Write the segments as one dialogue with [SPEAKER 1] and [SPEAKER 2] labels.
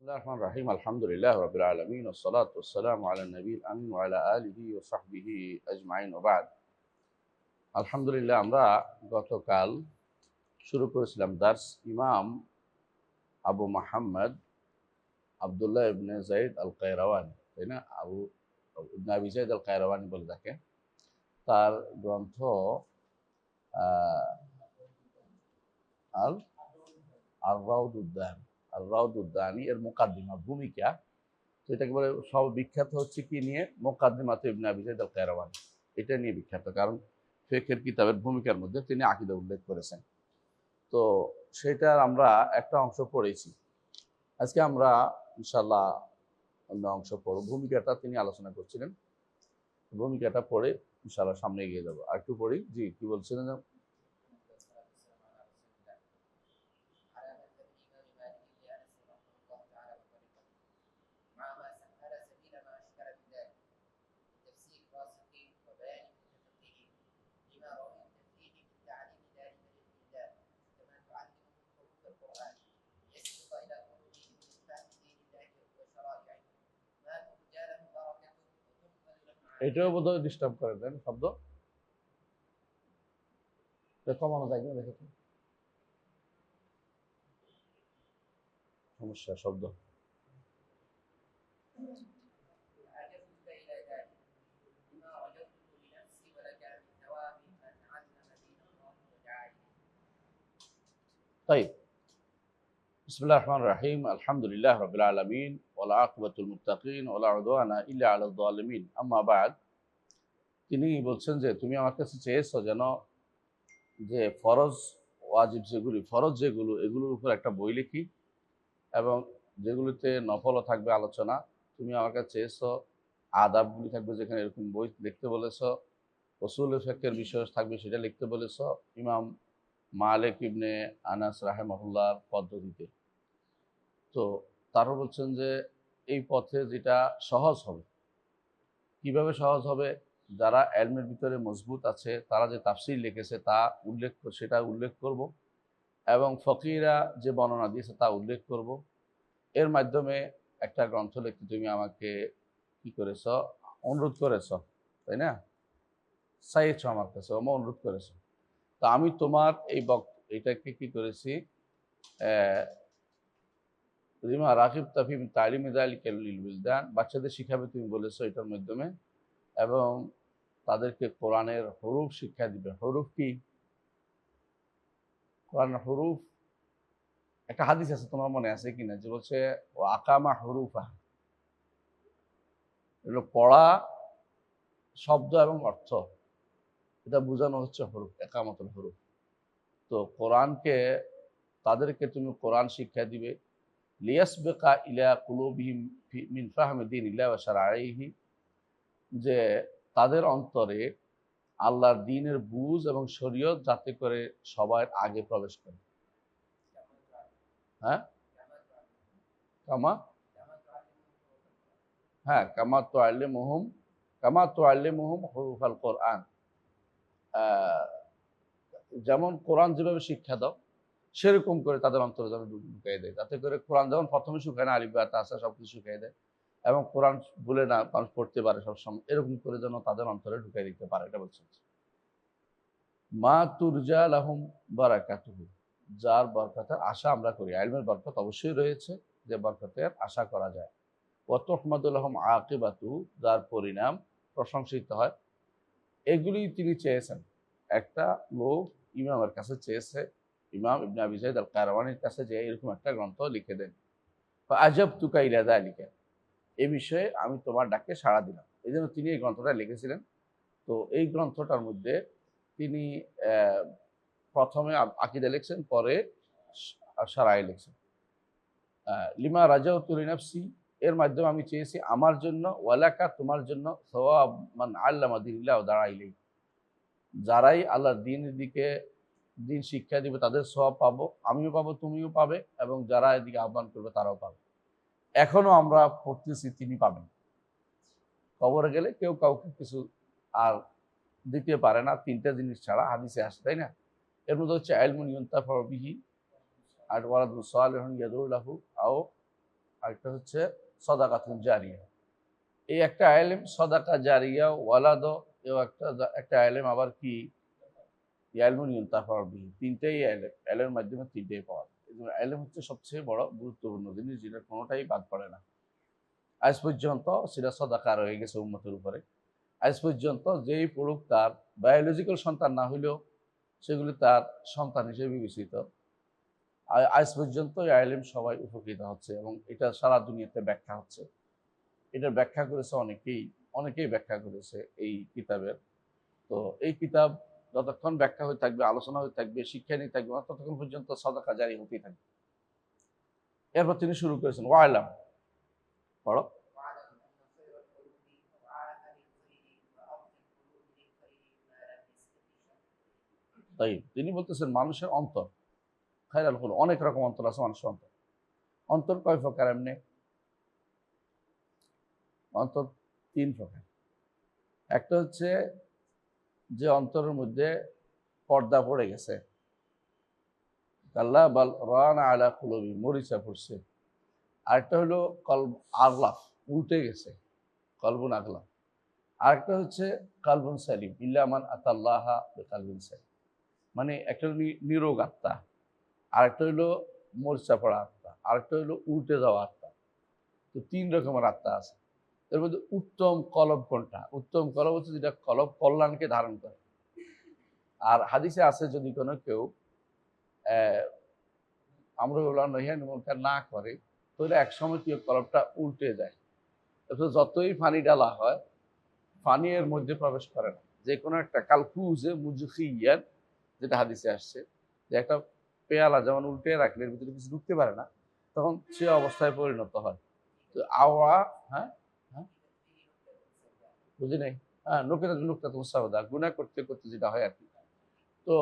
[SPEAKER 1] الله الرحمن الرحيم الحمد لله رب العالمين والصلاة والسلام على النبي الأمين وعلى آله وصحبه أجمعين وبعد আলহামদুলিল্লাহ আমরা গতকাল শুরু করেছিলাম দার্স ইমাম আবু মুহাম্মদ আব্দুল্লাহ ইবনে যায়েদ আল কায়রাওয়ানি, তাই না? আবু ইবনে আবি যায়েদ আল কায়রাওয়ানি বলে তাকে। তার গ্রন্থ আল আর রাউদুদ্দান আর রাউদুদ্দানি এর মুকাদ্দিমা ভূমিকা। তো এটাকে বলে সব বিখ্যাত হচ্ছে কি নিয়ে? মুকাদ্দিমাত ইবনে আবি যায়েদ আল কায়রাওয়ানি, এটা নিয়ে বিখ্যাত। কারণ ফিকহের কিতাবের ভূমিকার মধ্যে তিনি আকীদা উল্লেখ করেছেন। তো সেটার আমরা একটা অংশ পড়েছি। আজকে আমরা ইনশাআল্লাহ অন্য অংশ পড়ব। ভূমিকাটা তিনি আলোচনা করছিলেন, ভূমিকাটা পড়ে ইনশাআল্লাহ সামনে এগিয়ে যাবো। আর একটু পড়ি। জি, কি বলছিলেন? এটাও বোধহয় ডিস্টার্ব করে দেন শব্দ, কমানো যায় কিনা দেখে তো। সমস্যা শব্দ। طيب بسم الله الرحمن الرحيم الحمد لله رب العالمين والعاقبة للمتقين ولا عدوان إلا على الظالمين أما بعد। তিনি বলছেন যে তুমি আমার কাছে চেয়েছো যেন যে ফরজ ওয়াজিব যেগুলো এগুলোর উপর একটা বই লিখি, এবং যেগুলোতে নফলও থাকবে আলোচনা। তুমি আমার কাছে চেয়েছো আদাবগুলি থাকবে, যেখানে এরকম বই লিখতে বলেছো। উসুল ফিকহের বিষয় থাকবে, সেটা লিখতে বলেছো ইমাম মালিক ইবনে আনাস রাহিমাহুল্লাহর পদ্ধতিতে। তো তারও বলছেন যে এই পথে যেটা সহজ হবে। কিভাবে সহজ হবে? যারা এলমের ভিতরে মজবুত আছে, তারা যে তাফসীর লিখেছে তা সেটা উল্লেখ করব, এবং ফকিরা যে বর্ণনা দিয়েছে তা উল্লেখ করব। এর মাধ্যমে একটা গ্রন্থ লিখতে তুমি আমাকে কি করেছ? অনুরোধ করেছ, তাই না? চাইছ আমার কাছে, আমার অনুরোধ করেছ। তো আমি তোমার এটাকে কি করেছি? রিমা রাকিব তাফিম তালিম বিলদান, বাচ্চাদের শিখাবে তুমি বলেছো এটার মাধ্যমে, এবং তাদেরকে কোরআনের হরুফ শিক্ষা দিবে। হরুফ কি? কোরআনের হরুফ একটা হাদিস আছে, তোমার মনে আছে কিনা, যে বলছে ও আকামা হরুফা, এগুলো পড়া শব্দ এবং অর্থ, এটা বোঝানো হচ্ছে হরুফ, একামতুল হরুফ। তো কোরআনকে তাদেরকে তুমি কোরআন শিক্ষা দিবে। লিয়াসবিকা ইলা কুলুবিহিম মিন ফাহমি দীনিল্লাহি ওয়া শারঈহি, যে তাদের অন্তরে আল্লাহর দ্বীনের বুঝ এবং শরীয়ত যাতে করে সবার আগে প্রবেশ করে। হ্যাঁ, কামা কামা তুআল্লিমুহুম হুরুফাল কোরআন। যেমন কোরআন যেভাবে শিক্ষা দাও, সেরকম করে তাদের অন্তরে যেন ঢুকাই দেয়, যাতে করে কোরআন যেমন প্রথমে শুকায় না, আলিফ বা তা সবকিছু শুকাই দেয়, এবং কোরআন ভুলে না মানুষ পড়তে পারে সবসময়, এরকম করে যেন তাদের অন্তরে ঢুকাই দিতে পারে। এটা বলছে মা তুরজা লাহুম বারাকাতুহু, যার বরকতের আশা আমরা করি। ইলমের বরকত অবশ্যই রয়েছে, যে বরকতের আশা করা যায়। ওয়া তুহমাদু লাহুম আকিবাতুহু, যার পরিণাম প্রশংসিত হয়। এগুলি তিনি চেয়েছেন। একটা লোক ইমামের কাছে চেয়েছে, ইমাম ইবনে আবি যায়েদ আল কায়রাওয়ানির কাছে, যে এরকম একটা গ্রন্থ লিখে দেন। ফাআজাবতুকা ইলা যালিকা, এই বিষয়ে আমি তোমার ডাকে সাড়া দিলাম। এই জন্য তিনি এই গ্রন্থটা লিখেছিলেন। তো এই গ্রন্থটার মধ্যে তিনি প্রথমে আকিদা লিখছেন, পরে শারাই লিখছেন। লিমা রাজাউতু লিনাফসি, এর মাধ্যমে আমি চেয়েছি আমার জন্য, ওয়ালাকা তোমার জন্য, সওয়াব মান আল্লামা দীনিল্লাহ ওয়া দাআ ইলাইহি, যারাই আল্লাহর দ্বীনের দিকে দিন শিক্ষা দিবে তাদের সওয়াব পাবো, আমিও পাবো, তুমিও পাবে, এবং যারা এদিকে আহ্বান করবে তারাও পাবে। এখনো আমরা পড়তেছি, তিনি পাবেন। কবরে গেলে কেউ কাউকে কিছু আর দিতে পারে না, তিনটা জিনিস ছাড়া হাদিসে আসে, তাই না? এর মধ্যে হচ্ছে ইলমুন ইউনতাফাউ বিহি, আর ওয়ালাদুন সালিহুন ইয়াদউ লাহু, আও আরেকটা হচ্ছে সাদাকাতুন জারিয়া। এই একটা আইলেম সাদাকা জারিয়া ওয়ালাদ, এও একটা আইলেম আবার কি ইলমুন ইউনতাফা বিহি। তিনটেই আইলেম, আইলেমের মাধ্যমে তিনটেই পাওয়া যায়। এই জন্য আইলেম হচ্ছে সবচেয়ে বড় গুরুত্বপূর্ণ জিনিস, যেটা কোনোটাই বাদ পড়ে না। আজ পর্যন্ত সেটা সাদাকা রয়ে গেছে উম্মতের উপরে। আজ পর্যন্ত যেই পড়ুক তার বায়োলজিক্যাল সন্তান না হইলেও সেগুলি তার সন্তান হিসেবে বিবেচিত। আজ পর্যন্ত এই আইলেম সবাই উপকৃত হচ্ছে এবং এটা সারা দুনিয়াতে ব্যাখ্যা হচ্ছে। এটার ব্যাখ্যা করেছে অনেকেই ব্যাখ্যা করেছে এই কিতাবের। তো এই কিতাব যতক্ষণ ব্যাখ্যা হয়ে থাকবে, আলোচনা হয়ে থাকবে, শিক্ষা নিয়ে থাকবে, ততক্ষণ পর্যন্ত সাদাকা জারি হতেই থাকবে। এরপর তিনি শুরু করেছেন ওয়াইলাম, পড়ো। তাই তিনি বলতেছেন মানুষের অন্তর খায়রাল হলো, অনেক রকম অন্তর আছে মানুষের অন্তর। অন্তর কয় প্রকার? এমনি অন্তর তিন প্রকার। একটা হচ্ছে যে অন্তরের মধ্যে পর্দা পড়ে গেছে, কাল্লা বাল রানা আলা কুলুবি, মরিচা পড়ছে। আরেকটা হলো কলব আগলাফ, উল্টে গেছে, কলবুন আগলাফ। আরেকটা হচ্ছে কালবুন সালিম, ইল্লামান আতাল্লাহা কালবুন সালিম, মানে একটা হলো নিরোগ আত্মা, আরেকটা হলো মরিচা পড়া আত্মা, আরেকটা হলো উল্টে যাওয়া আত্মা। তো তিন রকমের আত্মা আছে। এর মধ্যে উত্তম কলব কোনটা? উত্তম কলব হচ্ছে যেটা কলব কল্যাণকে ধারণ করে। আর হাদিসে আছে যদি কোনো কেউ আমরুল নহিয়ান মুনকার না করে, তাহলে একসময় কি কলবটা উল্টে যায়। যতই পানি ডালা হয়, পানি এর মধ্যে প্রবেশ করে না। যে কোনো একটা কালকুজে মুজখিয়ান, যেটা হাদিসে আসছে, যে একটা পেয়ালা যেমন উল্টে রাখলে এর ভিতরে কিছু ঢুকতে পারে না, তখন সে অবস্থায় পরিণত হয়। তো আওয়া, হ্যাঁ হ্যাঁ বুঝি নাই, হ্যাঁ নুকতা মুসাউদা, গুনাহ করতে করতে যেটা হয় আর কি। তো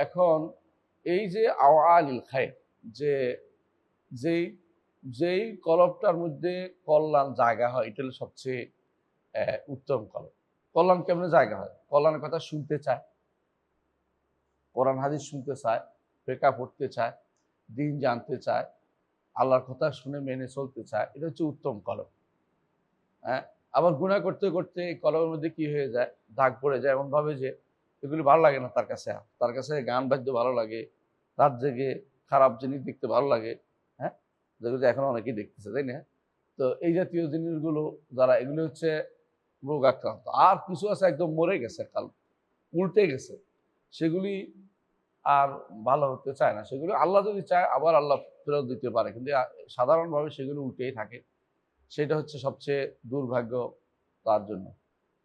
[SPEAKER 1] এখন এই যে আওয়া আলিল খায়র, যে যেই যেই কলবটার মধ্যে কল্যাণ জায়গা হয়, এটা হলো সবচেয়ে উত্তম কলব। কল্যাণ কেমনে জায়গা হয়? কল্যাণের কথা শুনতে চায়, কোরআন হাদিস শুনতে চায়, ফিকহ পড়তে চায়, দিন জানতে চায়, আল্লাহর কথা শুনে মেনে চলতে চায়, এটা হচ্ছে উত্তম কলব। হ্যাঁ, আবার গুনাহ করতে করতে এই কলবের মধ্যে কি হয়ে যায়, দাগ পড়ে যায় এমন ভাবে যে এগুলি ভালো লাগে না তার কাছে। তার কাছে গান বাদ্য ভালো লাগে, রাত জেগে খারাপ জিনিস দেখতে ভালো লাগে। হ্যাঁ, যেগুলো এখন অনেকেই দেখতেছে, তাই না? তো এই জাতীয় জিনিসগুলো যারা, এগুলো হচ্ছে রোগ আক্রান্ত। আর কিছু আছে একদম মরে গেছে, কাল উল্টে গেছে, সেগুলি আর ভালো হতে চায় না। সেগুলো আল্লাহ যদি চায় আবার আল্লাহ ফেরত দিতে পারে, কিন্তু সাধারণভাবে সেগুলো উল্টেই থাকে। সেটা হচ্ছে সবচেয়ে দুর্ভাগ্য তার জন্য।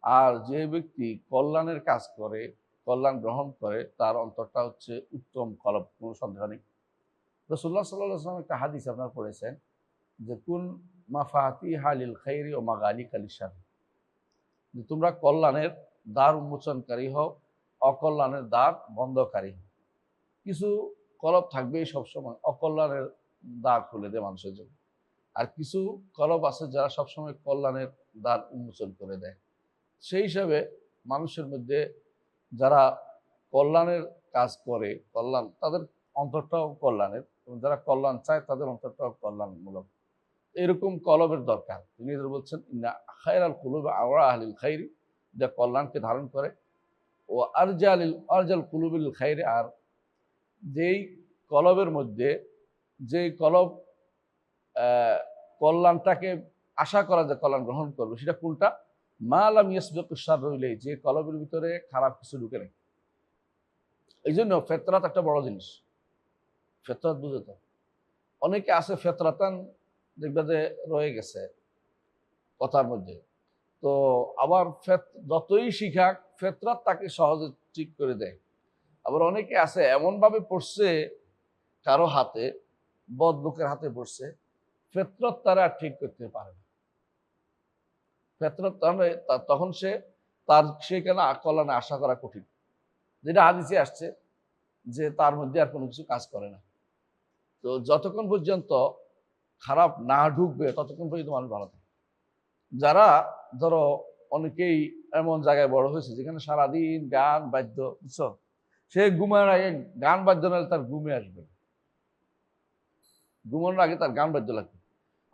[SPEAKER 1] আর যে ব্যক্তি কল্যাণের কাজ করে, কল্যাণ গ্রহণ করে, তার অন্তরটা হচ্ছে উত্তম কলব, কোনো সন্দেহ নেই। রাসূলুল্লাহ সাল্লাল্লাহু আলাইহি ওয়াসাল্লাম একটা হাদিস আপনারা পড়েছেন যে কুন মাফাতিহা লিল খাইরি ওয়া মাগালিকা লিশার, যে তোমরা কল্যাণের দ্বার উন্মোচনকারী হও, অকল্যাণের দ্বার বন্ধকারী হও। কিছু কলব থাকবেই সবসময় অকল্যাণের দ্বার খুলে দেয় মানুষের জন্য, আর কিছু কলব আছে যারা সবসময় কল্যাণের দ্বার উন্মোচন করে দেয়। সেই হিসাবে মানুষের মধ্যে যারা কল্যাণের কাজ করে, কল্যাণ, তাদের অন্তরটাও কল্যাণের, এবং যারা কল্যাণ চায় তাদের অন্তরটাও কল্যাণমূলক। এরকম কলবের দরকার। তিনি বলছেন ইন্না খায়রাল কুলুবি আওরা আহলিল খাইরি, যা কল্যাণকে ধারণ করে, ও আরজাল কুলুবিল খাইরি, আর যেই কলবের মধ্যে, যেই কলব কল্যাণটাকে আশা করা যায় কল্যাণ গ্রহণ করবে, সেটা কোনটা? মা লাম ইয়াসবিকু শাররু ইলাইহি, যে কলবের ভিতরে খারাপ কিছু ঢুকে নেই। এই জন্য ফেতরাত একটা বড় জিনিস। ফেতরাত বুঝে তো, অনেকে আছে ফেতরাতান দেখবে যে রয়ে গেছে কথার মধ্যে। তো আবার যতই শিখাক ফেতরাত তাকে সহজে ঠিক করে দেয়। আবার অনেকে আছে এমনভাবে পড়ছে কারো হাতে, বদ লোকের হাতে পড়ছে, ফেতরত তারা ঠিক করতে পারে না। ফেতরত তখন তার সেখানে কল্যাণে আশা করা কঠিন। যেটা হাদিসে আসছে যে তার মধ্যে আর কোনো কিছু কাজ করে না। তো যতক্ষণ পর্যন্ত খারাপ না ঢুকবে ততক্ষণ পর্যন্ত মানুষ ভালো থাকে। যারা ধরো অনেকেই এমন জায়গায় বড় হয়েছে যেখানে সারাদিন গান বাদ্য, বুঝছো, সে ঘুমানোর আগে গান বাদ্য নাহলে তার ঘুমে আসবে, ঘুমানোর আগে তার গান বাদ্য লাগবে।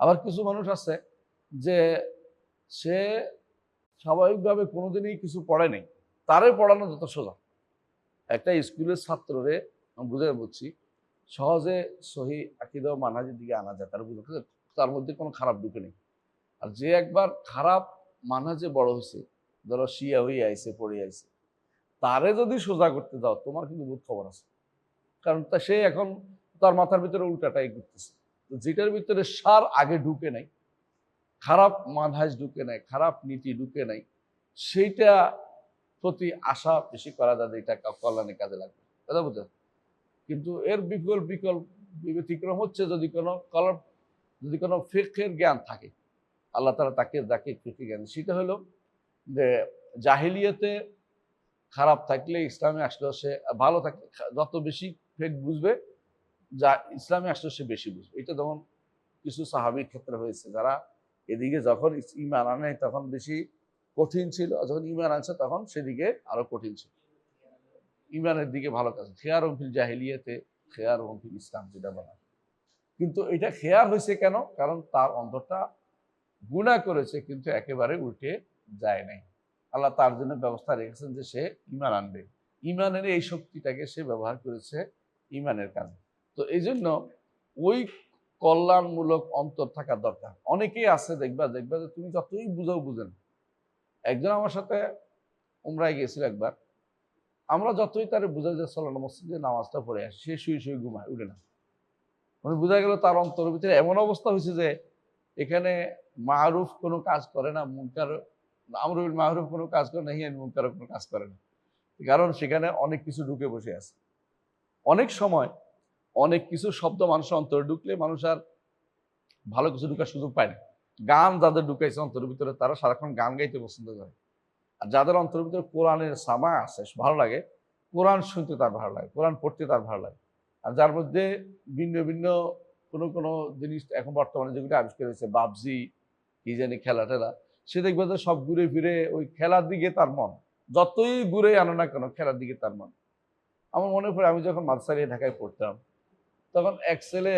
[SPEAKER 1] আবার কিছু মানুষ আছে যে সে স্বাভাবিকভাবে কোনোদিনই কিছু পড়ে নাই, তারে পড়ানো যত সোজা। একটা স্কুলের ছাত্ররে আমি বুঝাই বলছি, সহজে সহি আকীদা ও মানহাজের দিকে আনা যায়, তার বুঝতে তার মধ্যে কোনো খারাপ ঢুকে নেই। আর যে একবার খারাপ মানহাজে বড় হয়েছে, ধরো শিয়া হয়ে আইছে, পড়ে আইছে, তারে যদি সোজা করতে দাও তোমার কিন্তু বহুত খবর আছে। কারণ সে এখন তার মাথার ভিতরে উল্টাটাই করতেছে। তো যেটার ভিতরে সার আগে ঢুকে নাই, খারাপ মানহাজ ঢুকে নাই, খারাপ নীতি ঢুকে নাই, সেইটা প্রতি আশা বেশি করা যায়, এটা কল্যাণে কাজে লাগবে, কথা বুঝলেন? কিন্তু এর বিকল্প ব্যতিক্রম হচ্ছে যদি কোনো ফিকহের জ্ঞান থাকে, আল্লাহ তাআলা যাকে ফিকহে জ্ঞান, সেটা হলো যে জাহিলিয়াতে খারাপ থাকলে ইসলামে আসলেও সে ভালো থাকলে, যত বেশি ফেক বুঝবে, যা ইসলামে আসলেও সে বেশি বুঝবে। এটা যেমন কিছু সাহাবীর ক্ষেত্রে হয়েছে, যারা এদিকে যখন ঈমান আনে তখন বেশি কঠিন ছিল, যখন ঈমান আনছে তখন সেদিকে আরো কঠিন ছিল। ঈমানের দিকে ভালো কাজ, খিয়ারুহুম ফিল জাহিলিয়াতে খিয়ারুহুম ফিল ইসলাম যেটা বলা। কিন্তু এটা খেয়ার হয়েছে কেন? কারণ তার অন্তরটা গুনাহ করেছে কিন্তু একেবারে উল্টে যায় নাই। আল্লাহ তার জন্য ব্যবস্থা রেখেছেন যে সে ঈমান আনবে। ঈমানের এই শক্তিটাকে সে ব্যবহার করেছে ঈমানের কাজে। তো এইজন্য ওই কল্যাণমূলক অন্তর থাকা দরকার। অনেকেই আছে দেখবা যে তুমি যতই বুঝাও বুঝেন। একজন আমার সাথে উমরায় গিয়েছিল একবার। আমরা যতই তারে বুঝাই যে চলো না মসজিদে নামাজটা পড়ে আসি, সে শুয়ে ঘুমায়, উঠে না। মানে বোঝা গেল তার অন্তরের ভিতরে এমন অবস্থা হয়েছে যে এখানে মারুফ কোনো কাজ করে না, মুনকার আমরুল বিল মারুফ কোনো কাজ করে না, নাহি আনিল মুনকার কোনো কাজ করে না। কারণ সেখানে অনেক কিছু ঢুকে বসে আছে। অনেক সময় অনেক কিছু শব্দ মানুষের অন্তরে ঢুকলে মানুষ আর ভালো কিছু ঢুকার সুযোগ পায় না। গান যাদের ঢুকাইছে অন্তরের ভিতরে তারা সারাক্ষণ গান গাইতে পছন্দ করে। আর যাদের অন্তরের ভিতরে কোরআনের সামা আছে, ভালো লাগে, কোরআন শুনতে তার ভালো লাগে, কোরআন পড়তে তার ভালো লাগে। আর যার মধ্যে ভিন্ন ভিন্ন কোনো জিনিস এখন বর্তমানে যেগুলো আবিষ্কার হয়েছে, বাবজি কি জানি খেলা টেলা, সে দেখবে যে সব ঘুরে ফিরে ওই খেলার দিকে তার মন। যতই ঘুরে আনো না কেন খেলার দিকে তার মন। আমার মনে পড়ে আমি যখন মাদ্রাসায় ঢাকায় পড়তাম, তখন এক ছেলে,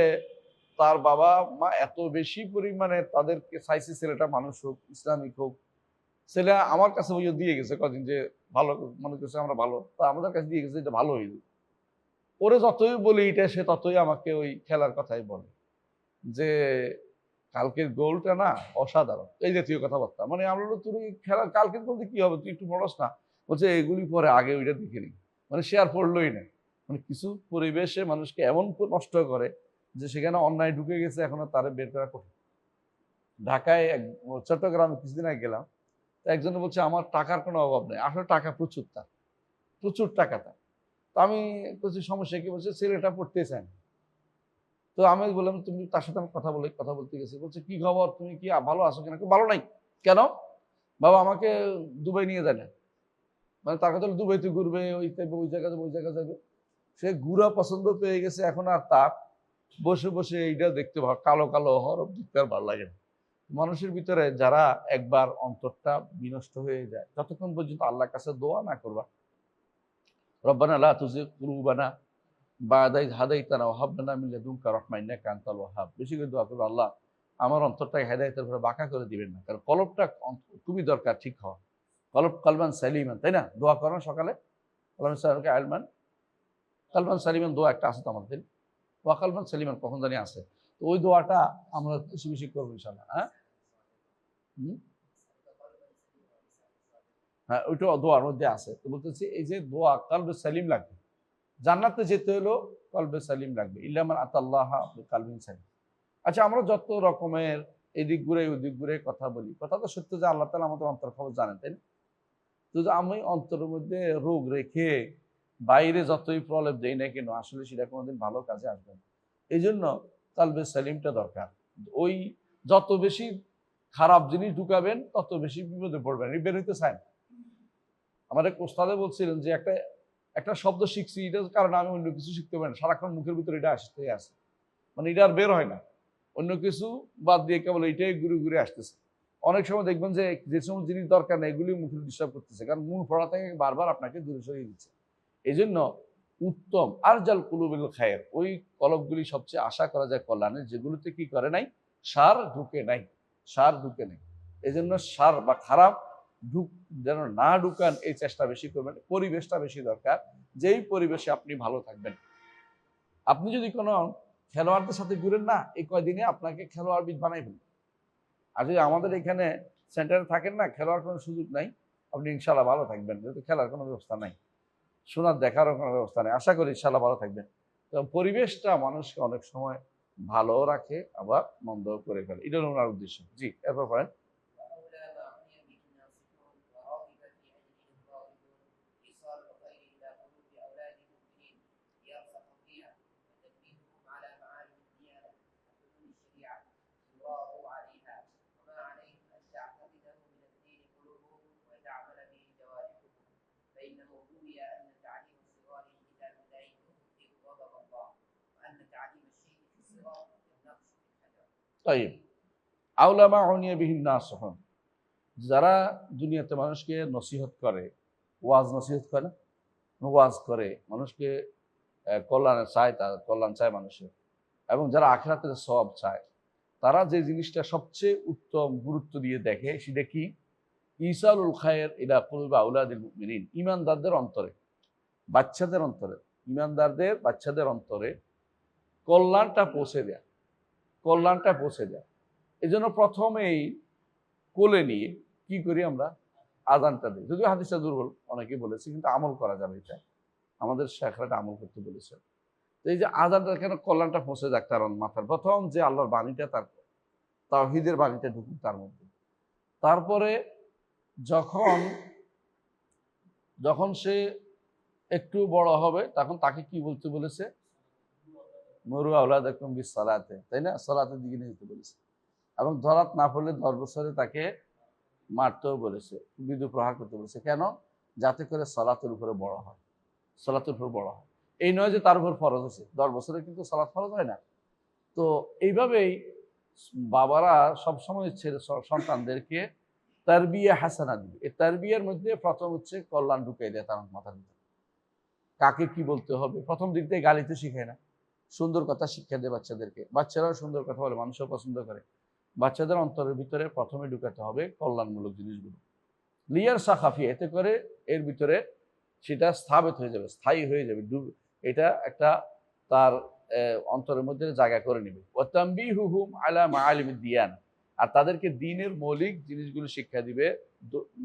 [SPEAKER 1] তার বাবা মা এত বেশি পরিমাণে তাদেরকে চাইছে ছেলেটা মানুষ হোক, ইসলামিক হোক। ছেলে আমার কাছে ওই দিয়ে গেছে কদিন, যে ভালো মনে করছে আমরা ভালো, তা আমাদের কাছে দিয়ে গেছে এটা ভালো হইল। ওরে যতই বলি এটা, সে ততই আমাকে ওই খেলার কথাই বলে যে কালকের গোলটা না অসাধারণ, এই জাতীয় কথাবার্তা। মানে আমরা বললাম, তুই খেলার কালকের বলতে কি হবে, তুই একটু পড়স না। বলছে এগুলি পরে আগে ওইটা দেখে নি। মানে সে আর পড়লোই না। মানে কিছু পরিবেশে মানুষকে এমন নষ্ট করে যে সেখানে অন্যায় ঢুকে গেছে, এখন আর তারে বের করা কঠিন। ঢাকায় চট্টগ্রামে কিছুদিন আগে গেলাম, একজন বলছে আমার টাকার কোনো অভাব নেই, আসলে টাকা প্রচুর, তার প্রচুর টাকা তার। তো আমি বলছি সমস্যা কি? বলছে ছেলেটা পড়তে চায় না। তো আমি বললাম, তুমি তার সাথে আমি কথা বলতে গেছি। বলছে কি খবর, তুমি কি ভালো আছো কিনা? ভালো নাই। কেন? বাবা আমাকে দুবাই নিয়ে যায় না। মানে তার কাছে দুবাইতে ঘুরবে, ওই জায়গা যাবে। সে ঘুরা পছন্দ পেয়ে গেছে, এখন আর তার বসে বসে এইটা দেখতে কালো কালো হরফ দেখতে আর ভালো লাগে না। মানুষের ভিতরে যারা একবার অন্তরটা বিনষ্ট হয়ে যায়, যতক্ষণ পর্যন্ত আল্লাহর কাছে দোয়া না করবা, রব্বানা লা তুজিগ কুলুবানা বা'দা ইয হাদাইতানা ওয়া হাব লানা মিন লাদুনকা রাহমা ইন্নাকা আনতাল ওয়াহ্হাব। বেশি করে দোয়া করবে, আল্লাহ আমার অন্তরটাকে হেদায়েতের উপরে বাঁকা করে দিবেন না। কারণ কলবটা খুবই দরকার ঠিক হওয়া। কালবান সালিমান, তাই না? দোয়া করেন সকালে, আল্লাহুম্মা সাল্লি আলমান কালবান সালিমান দোয়া একটা আছে তো আমাদের। ওয়া কালবান সালিমান কখন জানি আছে। তো ওই দোয়াটা আমরা বেশি বেশি করবো ইনশাআল্লাহ। হ্যাঁ? হুম? হ্যাঁ, ওইটা দোয়ার মধ্যে আছে। তো বলতেছি এই যে দোয়া কালবে সালিম লাগবে। জান্নাতে যেতে হলেও কলবে সালিম লাগবে। ইল্লা মান আতাল্লাহা বিকালবিন সালিম। আচ্ছা, আমরা যত রকমের এদিক ঘুরে ওদিক ঘুরে কথা বলি, কথা তো সত্য যে আল্লাহ তাআলা আমাদের অন্তর খবর জানেন, তাই না? তো আমি অন্তরের মধ্যে রোগ রেখে বাইরে যতই প্রলেপ দেই না কেন, আসলে সেটা কোনোদিন ভালো কাজে আসবে না। এই জন্য কালবে সালিমটা দরকার। ওই যত বেশি খারাপ জিনিস ঢুকাবেন তত বেশি বিপদে পড়বেন, বের হইতে চায় না। আমার এক ওস্তাদে বলছিলেন যে একটা একটা শব্দ শিখছি, এটার কারণে আমি অন্য কিছু শিখতে পারি না, সারাক্ষণ মুখের ভিতরে এটা আসতে আছে, মানে এটা আর বের হয় না। অন্য কিছু বাদ দিয়ে কেবল এইটাই ঘুরে ঘুরে আসতেছে। অনেক সময় দেখবেন যে যে সমস্ত জিনিস দরকার নেই এগুলি মুখে ডিস্টার্ব করতেছে, কারণ মূল পড়া থেকে বারবার আপনাকে দূরে সরিয়ে দিচ্ছে। এই জন্য উত্তম আরজাল কুলুবিল খায়ের, ওই কলবগুলি সবচেয়ে আশা করা যায় কল্যাণের, যেগুলোতে কি করে নাই, সার ঢুকে নাই, সার ঢুকে নেই। এই জন্য সার বা খারাপ যেন না ঢুকান এই চেষ্টা বেশি করবেন। পরিবেশটা বেশি দরকার, যেই পরিবেশে আপনি ভালো থাকবেন। আপনি যদি কোনো খেলোয়াড়দের সাথে ঘুরেন না, এই কয়দিনে আপনাকে খেলোয়াড়বিদ বানাইবেন। আর যদি আমাদের এখানে সেন্টারে থাকেন না, খেলোয়াড় কোনো সুযোগ নাই, আপনি ইনশাল্লাহ ভালো থাকবেন, যেহেতু খেলার কোনো ব্যবস্থা নাই, শোনার দেখারও কোনো ব্যবস্থা নেই। আশা করি ইনশাল্লাহ ভালো থাকবেন। তো পরিবেশটা মানুষকে অনেক সময় ভালো রাখে, আবার মন্দ করে ফেলে, এটা হলো ওনার উদ্দেশ্য। জি, এরপর পড়েন। তাই আউলামা অনিয়া বিহীন নাস হন, যারা দুনিয়াতে মানুষকে নসিহত করে, ওয়াজ নসিহত করে না, ওয়াজ করে মানুষকে কল্যাণে চায়, তার কল্যাণ চায় মানুষের, এবং যারা আখিরাতের সওয়াব চায়, তারা যে জিনিসটা সবচেয়ে উত্তম গুরুত্ব দিয়ে দেখে সেটা কি? ইসালুল খায়ের ইলা কুলুবি আউলাদিল মুমিনিন, ঈমানদারদের অন্তরে, বাচ্চাদের অন্তরে, ঈমানদারদের বাচ্চাদের অন্তরে কল্যাণটা পৌঁছে দেয়া, কল্যাণটা পৌঁছে দেয়া। এই জন্য প্রথমেই কোলে নিয়ে কি করি আমরা? আযানটা দিই। যদিও হাদিসটা দুর্বল, অনেকেই বলেছে, কিন্তু আমল করা যাবে এটা। আমাদের শেখরা এটা আমল করতে বলেছে। তো এই যে আযানটা কেন কল্যাণটা পৌঁছে যাক তার মাথার, প্রথম যে আল্লাহর বাণীটা, তার তাওহীদের বাণীটা ঢুকুক তার মধ্যে। তারপরে যখন যখন সে একটু বড় হবে, তখন তাকে কি বলতে বলেছে? মুরু আওলাদাকুম বিসসালাতে, তাই না? সালাতের দিকে নিয়ে যেতে বলেছে। এবং ধরাত না পড়লে 10 বছরে তাকে মারতেও বলেছে, বিদ্যুৎ প্রহার করতে বলেছে। কেন? যাতে করে সালাতের উপরে বড় হয়, সালাতের উপর বড় হয়। এই নয় যে তার উপর ফরজ হয়েছে, 10 বছরে কিন্তু সালাত ফরজ হয় না। তো এইভাবেই বাবারা সবসময় ছেলে সন্তানদেরকে তারবিয়া হাসানা দিবে। এই তারবিয়ার মধ্যে প্রথম হচ্ছে কল্যাণ ঢুকাই দেয় তার মাথার ভিতরে। কাকে কি বলতে হবে, প্রথম দিক দিয়ে গালি তো শিখায় না, সুন্দর কথা শিক্ষা দেয় বাচ্চাদেরকে। বাচ্চারাও সুন্দর কথা বলে, মানুষও পছন্দ করে। বাচ্চাদের অন্তরের ভিতরে প্রথমে ঢুকাতে হবে কল্যাণমূলক জিনিসগুলো। লিয়ার সাকাফি, এতে করে এর ভিতরে সেটা স্থাপিত হয়ে যাবে, স্থায়ী হয়ে যাবে। এটা একটা তার অন্তরের মধ্যে জায়গা করে নেবে। ওয়াতামবিহুহুম আলা মাআলিমিদ দিয়ান, আর তাদেরকে দ্বীনের মৌলিক জিনিসগুলো শিক্ষা দিবে।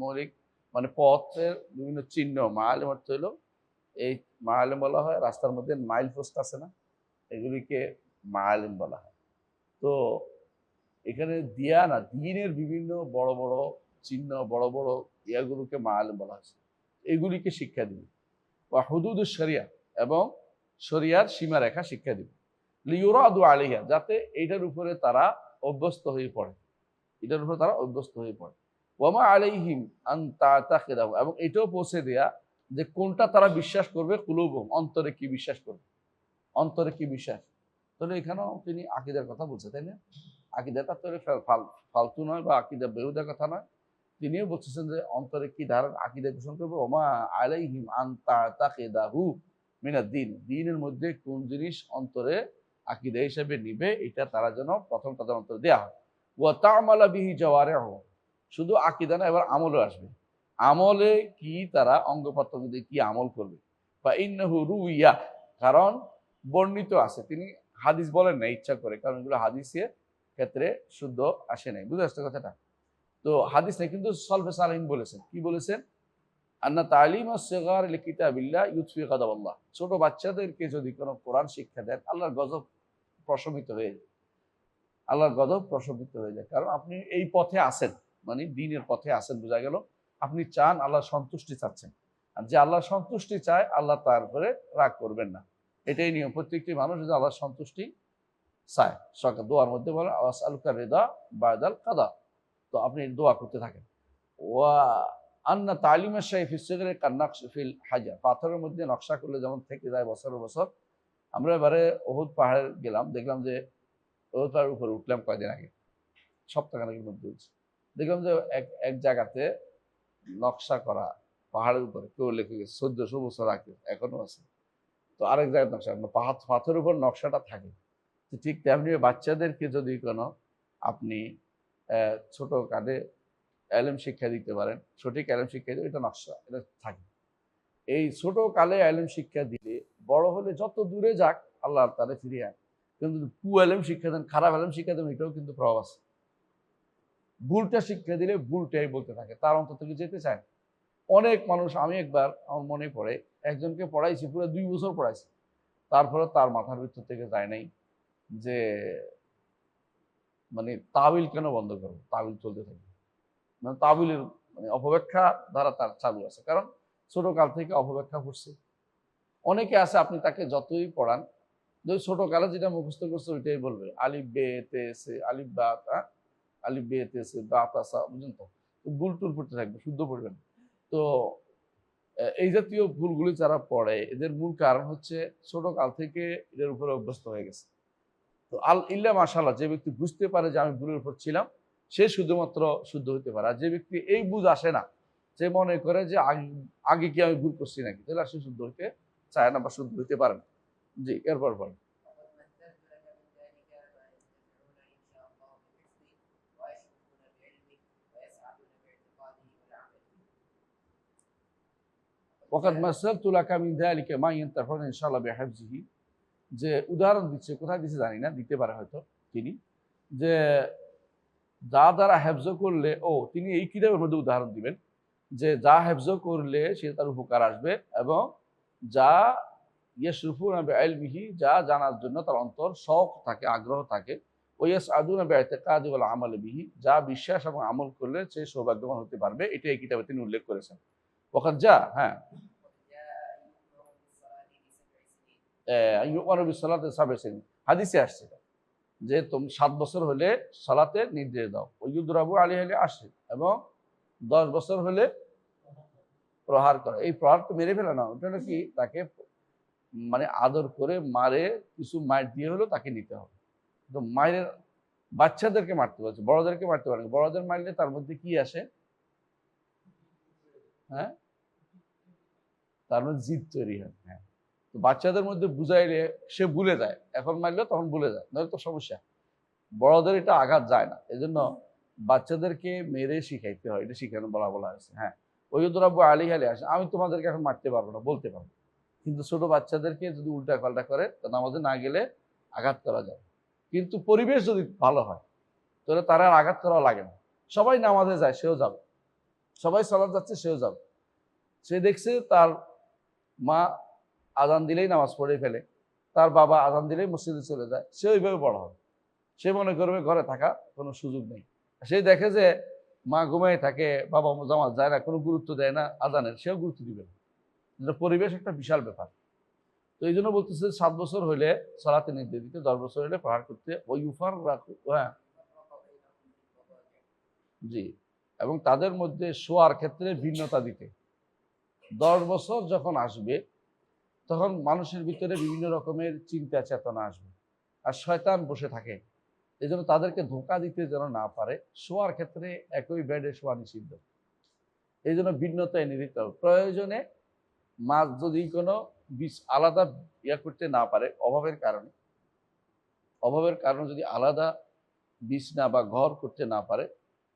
[SPEAKER 1] মৌলিক মানে পথের বিভিন্ন চিহ্ন, মাআলিম অর্থ হলো, এই মাআলিম বলা হয়, রাস্তার মধ্যে মাইল পোস্ট আছে না, এগুলিকে মাআলিম বলা হয়। তো এখানে দিয়ানা, দ্বীনের বিভিন্ন বড় বড় চিহ্ন, বড় বড় ইয়াগুলোকে মাআলিম বলা হয়েছে, এগুলিকে শিক্ষা দিবে। বা হুদুদুশ শরিয়া, এবং শরিয়ার সীমারেখা শিক্ষা দিবে। লিয়ুরাদু আলাইহা, যাতে এইটার উপরে তারা অভ্যস্ত হয়ে পড়ে, এটার উপরে তারা অভ্যস্ত হয়ে পড়ে। ওয়ামা আলাইহিম আন তাতাখিদাহু, এবং এটাও পৌঁছে দেয়া যে কোনটা তারা বিশ্বাস করবে, কুলুবুহুম, অন্তরে কি বিশ্বাস করবে, অন্তরে কি বিশ্বাস। তাহলে এখানেও তিনি আকীদার কথা বলছে, তাই না? আকীদাটা তো ফালতু নয়, বা আকীদা বেহুদার কথা নয়। তিনিও বলতেছেন যে অন্তরে কি ধারণ আকীদা পোষণ করবে। ওমা আলাইহিম আন তাতাখিদাহু মিনাদ দ্বীন, দ্বীনের মধ্যে কোন জিনিস অন্তরে আকীদা হিসেবে নিবে, এটা তারা যেন প্রথম তাদের অন্তরে দেয়া হয়। ওয়া তা'মালা বিহি জাওয়ারিহু, শুধু আকীদা না, এবার আমলও আসবে। আমলে কি তারা অঙ্গ প্রত্যঙ্গ দিয়ে কি আমল করবে। বা ইন্নাহু রুইয়া, কারণ বর্ণিত আছে, তিনি হাদিস বলেন না ইচ্ছা করে, কারণ এগুলো হাদিসের ক্ষেত্রে শুদ্ধ আসে নাই। বুঝতে পারছো কথাটা? তো হাদিস নেই, কিন্তু সলফে সালেহিন বলেছেন, কি বলেছেন? আন্না তালিম আস-সিগার লিকিতাবিল্লাহ ইউতফি গাদাবাল্লাহ, ছোট বাচ্চাদেরকে যদি কোনো কোরআন শিক্ষা দেন, আল্লাহর গজব প্রশমিত হয়ে যায়, আল্লাহর গজব প্রশমিত হয়ে যায়। কারণ আপনি এই পথে আছেন, মানে দ্বীনের পথে আছেন, বোঝা গেল। আপনি চান, আল্লাহর সন্তুষ্টি চাচ্ছেন, আর যে আল্লাহর সন্তুষ্টি চায়, আল্লাহ তার উপরে রাগ করবেন না। এটাই নিয়ম, প্রত্যেকটি মানুষ যদি আল্লাহর সন্তুষ্টি চায়, সকাল দোয়ার মধ্যে বলেন আসআলুকা রিদা বাদাল কাদা, তো আপনি দোয়া করতে থাকেন। ওয়া আন্না তালিমা শাই ফি সিগরি কান্নাকশ ফিল হাজার, পাথরের মধ্যে নকশা করলে যেমন থেকে যায় বছরের বছর। আমরা এবারে উহুদ পাহাড়ে গেলাম, দেখলাম যে উহুদ পাহাড়ের উপরে উঠলাম কয়দিন আগে, সপ্তাহখানেকের মধ্যে উঠছি। দেখলাম যে এক এক জায়গাতে নকশা করা, পাহাড়ের উপরে কেউ লিখে গেছে 1400 বছর আগে, এখনো আছে। তো আরেক জায়গায় নকশা, পাথরের উপর নকশাটা থাকে। ঠিক তেমনি বাচ্চাদেরকে যদি কোনো আপনি ছোট কালে এলেম শিক্ষা দিতে পারেন, সঠিক এলেম শিক্ষা দিতে, এটা নকশা, এটা থাকে। এই ছোট কালে এলেম শিক্ষা দিলে বড় হলে যত দূরে যাক আল্লাহ তাদের ফিরিয়ে আন। কিন্তু কু এলেম শিক্ষা দেন, খারাপ এলেম শিক্ষা দেন, এটাও কিন্তু প্রভাব আছে। ভুলটা শিক্ষা দিলে ভুলটাই বলতে থাকে, তার অন্তর থেকে যেতে চায় না। অনেক মানুষ, আমি একবার আমার মনে পড়ে একজনকে পড়াইছি, পুরো 2 বছর পড়াইছি, তারপরে তার মাথার ভিতর থেকে যায় নাই যে মানে তাবিল কেন বন্ধ করবো, তাবিল চলতে থাকে। মানে তাবিলের মানে অপব্যাখ্যা দ্বারা তার চালু আছে, কারণ ছোট কাল থেকে অপব্যাখ্যা করছে। অনেকে আছে আপনি তাকে যতই পড়ান, যদি ছোট কালে যেটা মুখস্থ করছে ওইটাই বলবে, আলিফ বে তে সে, আলিফ বা তা, আলিফ বে তে সে বা তাসা, বুঝলেন তো? ভুল টুল পড়তে থাকবে, শুদ্ধ পড়বেন। তো এই জাতীয় ভুলগুলি যারা পড়ে এদের মূল কারণ হচ্ছে ছোট কাল থেকে এদের উপরে অভ্যস্ত হয়ে গেছে। তো আল ইল্লা মাশাআল্লাহ, যে ব্যক্তি বুঝতে পারে যে আমি ভুলের উপর ছিলাম, সে শুধুমাত্র শুদ্ধ হতে পারে। আর যে ব্যক্তি এই বুঝ আসে না, সে মনে করে যে আগে আগে কি আমি ভুল করছি নাকি, তাহলে আসলে শুদ্ধ হতে চায় না বা শুদ্ধ হতে পারে না। জি, এরপর বলেন। ওয়াকাদ মাসালতু লাকা মিন যালিকা মা ইয়ানতাফুনা ইনশাআল্লাহ বিহিফযিহি, যে উদাহরণ দিচ্ছে, কোথায় দিচ্ছে জানি না, দিতে পারে হয়তো তিনি, যে যা দ্বারা হেফজ করলে, তিনি এই কিতাবের মধ্যে উদাহরণ দিবেন যে যা হেফজ করলে সে তার উপকার আসবে, এবং যা ইয়াশরুফুনা বিইলমিহি, যা জানার জন্য তার অন্তর শখ থাকে, আগ্রহ থাকে, ওয়াসআদুনা বিইতিকাদি ওয়াল আমালি বিহি, যা বিশ্বাস এবং আমল করলে সে সৌভাগ্যবান হতে পারবে। এটা এই কিতাবে তিনি উল্লেখ করেছেন। ওয়াকাদ যা, হ্যাঁ, ইউমারু বিসসালাতি সাব'i সিনিন, হাদিসে আসছে যে তুমি 7 বছর হলে সালাতের নির্দেশ দাও। ওয়ুদরাবু আলাইহি আসে, এবং 10 বছর হলে প্রহার করা। এই প্রহার তো মেরে ফেলা না, ওটা হলো কি, তাকে মানে আদর করে মারে, কিছু মাইর দিয়ে হলেও তাকে নিতে হবে। তো মায়ের বাচ্চাদেরকে মারতে পারছে, বড়দেরকে মারতে পারে না। বড়দের মারলে তার মধ্যে কি আসে? হ্যাঁ, তার মধ্যে জিদ তৈরি হয়। হ্যাঁ, তো বাচ্চাদের মধ্যে বুঝাইলে সে ভুলে যায়, এখন মারলে তখন ভুলে যায়, নাহলে তো সমস্যা। বড়দের এটা আঘাত যায় না, এজন্য বাচ্চাদেরকে মেরে শিখাইতে হয়, এটা শিখানো বলা আছে। হ্যাঁ, ওই দ্রব্য আলী আলী আসে, আমি তোমাদেরকে এখন মারতে পারবো না, বলতে পারবো, কিন্তু ছোট বাচ্চাদেরকে যদি উল্টা পাল্টা করে, তা নামাজে না গেলে আঘাত করা যায়। কিন্তু পরিবেশ যদি ভালো হয়, তাহলে তারা আর আঘাত করা লাগে না। সবাই নামাজে যায়, সেও যাবে, সবাই সালাত যাচ্ছে, সেও যাবে। সে দেখছে তার মা আজান দিলেই নামাজ পড়ে ফেলে, তার বাবা আজান দিলেই মসজিদে চলে যায়, সে ওইভাবে বড় হবে। সে মনে করবে ঘরে থাকা কোনো সুযোগ নেই। সে দেখে যে মা ঘুমাই থাকে, বাবা জামাত যায় না, কোনো গুরুত্ব দেয় না আজানের, সেও গুরুত্ব দিবে না। পরিবেশ একটা বিশাল ব্যাপার। তো এই জন্য বলতেছে 7 বছর হলে সালাতে নির্দেশ দিতে, 10 বছর হলে প্রহার করতে, ওই উফার রাখো, হ্যাঁ, জি, এবং তাদের মধ্যে শোয়ার ক্ষেত্রে ভিন্নতা দিতে। 10 বছর যখন আসবে, তখন মানুষের ভিতরে বিভিন্ন রকমের চিন্তা চেতনা আসবে, আর শয়তান বসে থাকে। এই জন্য তাদেরকে ধোঁকা দিতে যেন না পারে, শোয়ার ক্ষেত্রে একই বেডে শোয়া নিষিদ্ধ। এই জন্য ভিন্নতা এনে দিতে হবে। প্রয়োজনে মাছ যদি কোনো আলাদা করতে না পারে, অভাবের কারণে যদি আলাদা বিছনা বা ঘর করতে না পারে,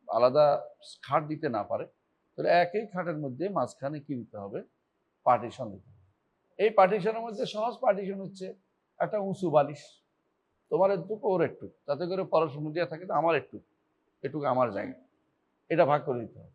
[SPEAKER 1] আলাদা খাট দিতে না পারে, তাহলে একই খাটের মধ্যে মাঝখানে কি দিতে হবে? পার্টিশন দিতে হবে। এই পার্টিশনের মধ্যে সহজ পার্টিশন হচ্ছে একটা উঁচু বালিশ, তোমার একটুকু ওর একটু, তাতে করে পড়াশোনা দেওয়া থাকে, আমার এটুকু আমার জায়গা, এটা ভাগ করে দিতে হবে।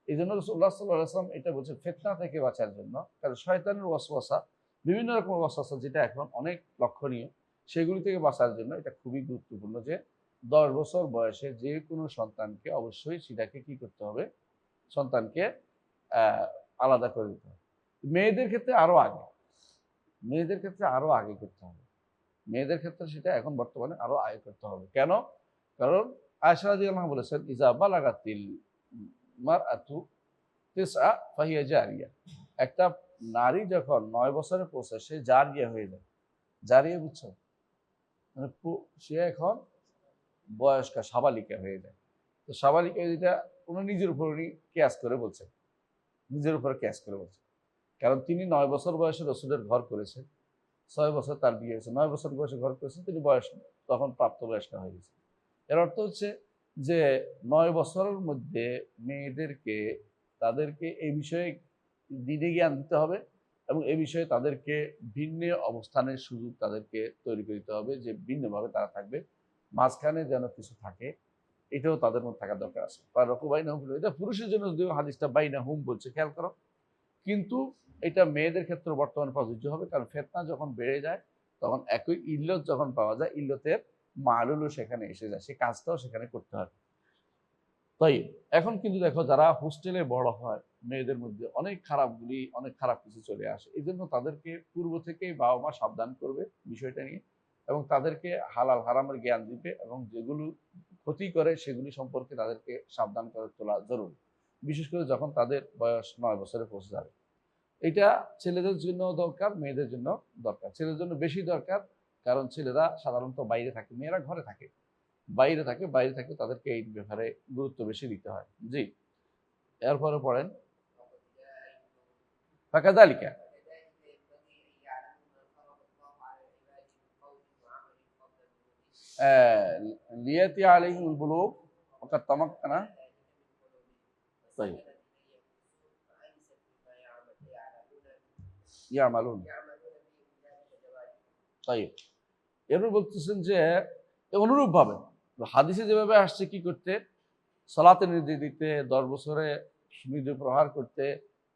[SPEAKER 1] এই জন্য রাসূলুল্লাহ সাল্লাল্লাহু আলাইহি ওয়াসাল্লাম এটা বলছে ফিতনা থেকে বাঁচার জন্য, কারণ শয়তানের ওয়াসওয়াসা, বিভিন্ন রকম ওয়াসওয়াসা যেটা এখন অনেক লক্ষণীয়, সেগুলি থেকে বাঁচার জন্য এটা খুবই গুরুত্বপূর্ণ যে 10 বছর বয়সে যে কোনো সন্তানকে অবশ্যই সেটাকে কি করতে হবে? সন্তানকে আহ আলাদা করে দিতে হবে। মেয়েদের ক্ষেত্রে আরো আগে, মেয়েদের ক্ষেত্রে আরো আগে করতে হবে। মেয়েদের ক্ষেত্রে সেটা এখন বর্তমানে আরো আগে করতে হবে। কেন? কারণ আয়েশা রাদিয়াল্লাহু আনহা বলেছেন, ইজা বালাগাতিল মারআতু তিসআ ফাহিয়া জারিয়া। একটা নারী যখন 9 বছরে পৌঁছে, সে জারিয়া হয়ে যায়। জারিয়া বুঝছো? মানে সে এখন বয়স্কা, সাবালিকা হয়ে যায়। তো সাবালিকা, এটা উনি নিজের উপর উনি কেয়াস করে বলছেন, নিজের উপর কেয়াস করে বলছেন। কারণ তিনি 9 বছর বয়সে রসুলের ঘর করেছেন, 6 বছর তার বিয়ে হয়েছে, 9 বছর বয়সে ঘর করেছেন, তিনি বয়স তখন প্রাপ্তবয়স্ক হয়ে গেছে। এর অর্থ হচ্ছে যে 9 বছরের মধ্যে মেয়েদেরকে তাদেরকে এই বিষয়ে দিনে জ্ঞান দিতে হবে এবং এই বিষয়ে তাদেরকে ভিন্ন অবস্থানের সুযোগ তাদেরকে তৈরি করে দিতে হবে, যে ভিন্নভাবে তারা থাকবে, মাঝখানে যেন কিছু থাকে, এটাও তাদের মধ্যে থাকা দরকার আছে। এটা পুরুষের জন্য যদিও হাদিসটা বাইনা হুম বলছে, খেয়াল করো, কিন্তু এটা মেয়েদের ক্ষেত্রে বর্তমানে প্রযোজ্য হবে, কারণ ফেতনা যখন বেড়ে যায় তখন একই ইল্লত যখন পাওয়া যায়, ইল্লতের মালুলও সেখানে এসে যায়, সে কাজটাও সেখানে করতে হয়। তাই এখন কিন্তু দেখো, যারা হোস্টেলে বড় হয় মেয়েদের মধ্যে অনেক খারাপ কিছু চলে আসে, এই জন্য তাদেরকে পূর্ব থেকেই বাবা মা সাবধান করবে বিষয়টা নিয়ে, এবং তাদেরকে হালাল হারামের জ্ঞান দিবে, এবং যেগুলো ক্ষতি করে সেগুলি সম্পর্কে তাদেরকে সাবধান করে তোলা জরুরি, বিশেষ করে যখন তাদের বয়স 9 বছরে পৌঁছে যাবে। এটা ছেলেদের জন্য দরকার, মেয়েদের জন্য দরকার। ছেলেদের জন্য বেশি দরকার, কারণ ছেলেরা সাধারণত বাইরে থাকে, মেয়েরা ঘরে থাকে, বাইরে থাকে তাদেরকে এই ব্যাপারে গুরুত্ব বেশি দিতে হয়। জি, এরপরে পড়েন ফাকাযালিকা। লিয়াতি আলাইহিমুল বুলুগ ওয়াকাদ তামাক্কানা। তাইব, ইয়ামালুন। তাইব, এরপর বলতেছেন যে অনুরূপ ভাবে হাদিসে যেভাবে আসছে কি করতে, সালাতে নির্দেশ দিতে, 10 বছরে মৃদু প্রহার করতে,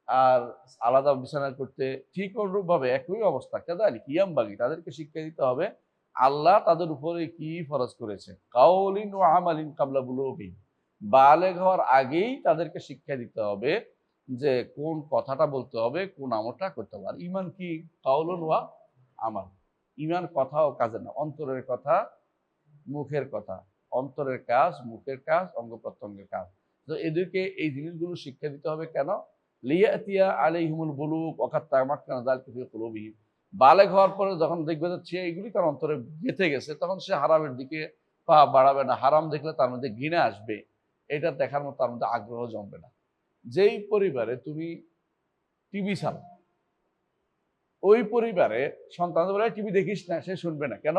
[SPEAKER 1] আর আলাদা বিছানা করতে, ঠিক অনুরূপভাবে একই অবস্থা কাযালিক ইয়ামবাগি, তাদেরকে শিক্ষা দিতে হবে আল্লাহ তাদের উপরে কি ফরজ করেছে, কাউলিন ওয়া আমালিন কাবলা বুলুগি, বালেগ হওয়ার আগেই তাদেরকে শিক্ষা দিতে হবে যে কোন কথাটা বলতে হবে, কোন আমলটা করতে হবে। আর ঈমান কি? কাউলুন ওয়া আমাল। ঈমান কথা ও কাজের না, অন্তরের কথা মুখের কথা, অন্তরের কাজ মুখের কাজ অঙ্গ প্রত্যঙ্গের কাজ। তো এদেরকে এই জিনিসগুলো শিক্ষা দিতে হবে কেন? লিয়াতিয়া আলাইহিমুল বুলুগ ওয়াকাদ তামাক্কানা যালিকা ফি কুলুবিহিম, বালেগ হওয়ার পরে যখন দেখবে যে এইগুলি তার অন্তরে গেঁথে গেছে, তখন সে হারামের দিকে পা বাড়াবে না, হারাম দেখলে তার মধ্যে ঘৃণা আসবে, এটা দেখার মতো তার মধ্যে আগ্রহ জমবে না। যেই পরিবারে তুমি টিভি চালাও, ওই পরিবারে সন্তান বলে টিভি দেখিস না, সে শুনবে না কেন?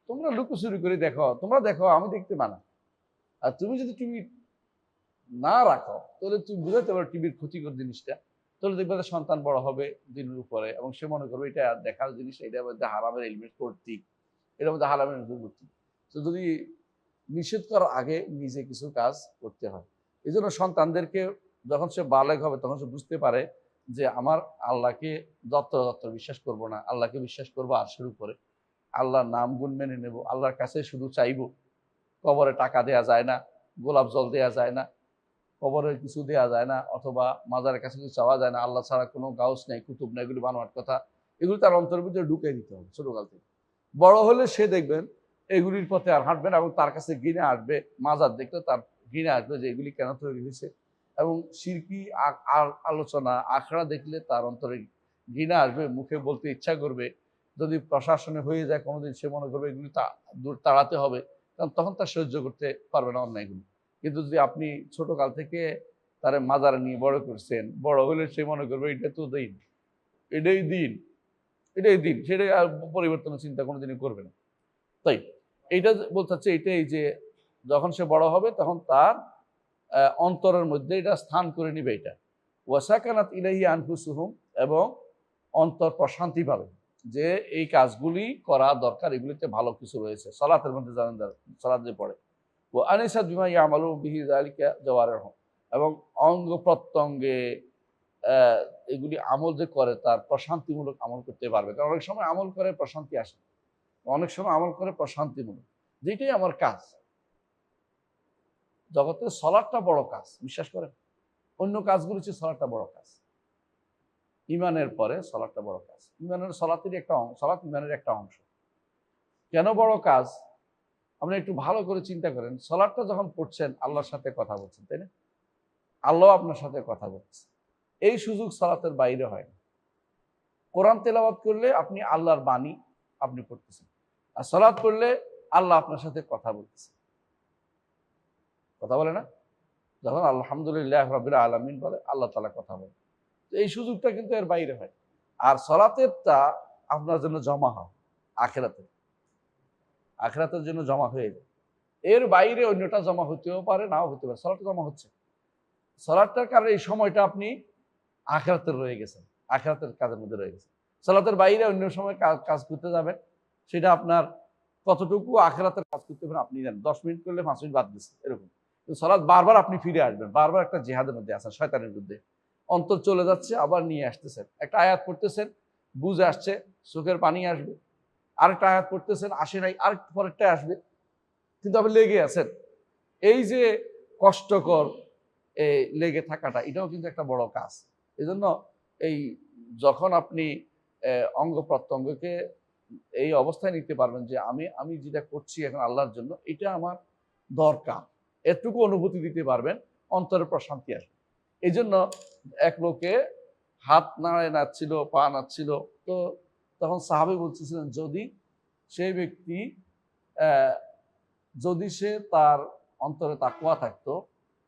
[SPEAKER 1] তোমরা লুকোচুরি করে দেখো, তোমরা দেখো, আমি দেখতে মানা। আর তুমি যদি টিভি না রাখো তাহলে তুমি বুঝাতে পারো টিভির ক্ষতিকর জিনিসটা, তাহলে দেখবে সন্তান বড় হবে দিনের উপরে, এবং সে মনে করবে এটা দেখার জিনিস, এটার মধ্যে হারামের এলিমেন্ট কর্তৃক, এটার মধ্যে হারামের এলিমেন্ট কর্তৃক। তো যদি নিষেধ করার আগে নিজে কিছু কাজ করতে হয়। এই জন্য সন্তানদেরকে যখন সে বালেগ হবে তখন সে বুঝতে পারে যে আমার আল্লাহকে যত্র বিশ্বাস করব না, আল্লাহকে বিশ্বাস করবো আরশের উপরে, আল্লাহর নাম গুণ মেনে নেব, আল্লাহর কাছে শুধু চাইব, কবরে টাকা দেয়া যায় না, গোলাপ জল দেয়া যায় না, কবরের কিছু দেয়া যায় না, অথবা মাজারের কাছে কিছু চাওয়া যায় না, আল্লাহ ছাড়া কোনো গাউস নেই, কুতুব নেই, এগুলি বানোয়ার কথা। এগুলি তার অন্তরের ভিতরে ঢুকিয়ে দিতে হবে ছোটকাল থেকে। বড় হলে সে দেখবেন এগুলির পথে আর হাঁটবে না, এবং তার কাছে ঘৃণা আসবে, মাজার দেখলে তার ঘৃণা আসবে যে এগুলি কেন তৈরি হয়েছে, এবং শিরকি আলোচনা আখড়া দেখলে তার অন্তরে ঘৃণা আসবে, মুখে বলতে ইচ্ছা করবে। যদি প্রশাসনে হয়ে যায় কোনোদিন, সে মনে করবে এগুলি দূর তাড়াতে হবে, কারণ তখন তার সহ্য করতে পারবে না অন্যায়গুলি। কিন্তু যদি আপনি ছোটকাল থেকে তার মাজারে নিয়ে বড় করছেন, বড় হলে সে মনে করবে এটা তো দিন, এটাই দিন, এটাই দিন, সেটাই আর পরিবর্তনের চিন্তা কোনোদিনই করবে না। তাই এইটা বলতে চাচ্ছে, এটাই যে যখন সে বড় হবে তখন তার অন্তরের মধ্যে এটা স্থান করে নিবে, এটা ওয়াসাকানাত ইলাইহি আনফুসুহুম, এবং অন্তর প্রশান্তি পাবে যে এই কাজগুলি করা দরকার, এগুলিতে ভালো কিছু রয়েছে। সালাতের মধ্যে জানেন, সালাত যে পড়ে, ও আনিসাত বিমা ইয়ামালু বিহি যালিকা জাওয়ারিহুম, এবং অঙ্গ প্রত্যঙ্গে এগুলি আমল যে করে তার প্রশান্তিমূলক আমল করতে পারবে। কারণ অনেক সময় আমল করে প্রশান্তি আসে, অনেক সময় আমল করে প্রশান্তিমূলক, যেটাই আমার কাজ। জগতে সলাটটা বড় কাজ, বিশ্বাস করেন, অন্য কাজগুলো হচ্ছে সলাটটা বড় কাজ। ইমানের পরে সলাটটা বড় কাজ, ইমানের সলাতেরই একটা অংশ, সলাত ইমানের একটা অংশ। কেন বড় কাজ? আপনি একটু ভালো করে চিন্তা করেন, সলাটটা যখন পড়ছেন আল্লাহর সাথে কথা বলছেন, তাই না? আল্লাহ আপনার সাথে কথা বলছে, এই সুযোগ সলাতের বাইরে হয় না। কোরআন তেলাওয়াত করলে আপনি আল্লাহর বাণী আপনি পড়তেছেন, আর সলাত পড়লে আল্লাহ আপনার সাথে কথা বলতেছে। কথা বলে না? যখন আলহামদুলিল্লাহ রাব্বিল আলামিন বলে, আল্লাহ তাআলা কথা বলে। তো এই সুযোগটা কিন্তু এর বাইরে হয়। আর সলাতেরটা আপনার জন্য জমা হয় আখিরাতে, আখিরাতের জন্য জমা হয়ে যায়। এর বাইরে অন্যটা জমা হতেও পারে, নাও হতে পারে, সালাতটা জমা হচ্ছে। সালাতটার কারণে এই সময়টা আপনি আখিরাতের রয়ে গেছেন, আখিরাতের কাজের মধ্যে রয়ে গেছেন। সালাতের বাইরে অন্য সময় কাজ করতে যাবেন, সেটা আপনার কতটুকু আখিরাতের কাজ করতে পারেন আপনি জানেন। 10 মিনিট করলে 5 মিনিট বাদ দিচ্ছে এরকম। কিন্তু সালাত বারবার আপনি ফিরে আসবেন, বারবার একটা জিহাদের মধ্যে আছেন শয়তানের বিরুদ্ধে। অন্তর চলে যাচ্ছে, আবার নিয়ে আসতেছেন। একটা আয়াত পড়তেছেন, বুঝে আসছে, চোখের পানি আসবে। আরেকটা আয়াত পড়তেছেন, আসে নাই, আরেকটু পরেরটাই আসবে, কিন্তু আপনি লেগে আছেন। এই যে কষ্টকর লেগে থাকাটা, এটাও কিন্তু একটা বড় কাজ। এজন্য এই যখন আপনি অঙ্গ প্রত্যঙ্গকে এই অবস্থায় নিতে পারবেন যে আমি যেটা করছি এখন আল্লাহর জন্য, এটা আমার দরকার, এটুকু অনুভূতি দিতে পারবেন, অন্তরে প্রশান্তি আসবে। এই জন্য এক লোকে হাত নাড়ছিল, পা নাড়ছিল, তো তখন সাহাবী বলতেছিলেন যদি সেই ব্যক্তি যদি সে তার অন্তরে তাকওয়া থাকতো,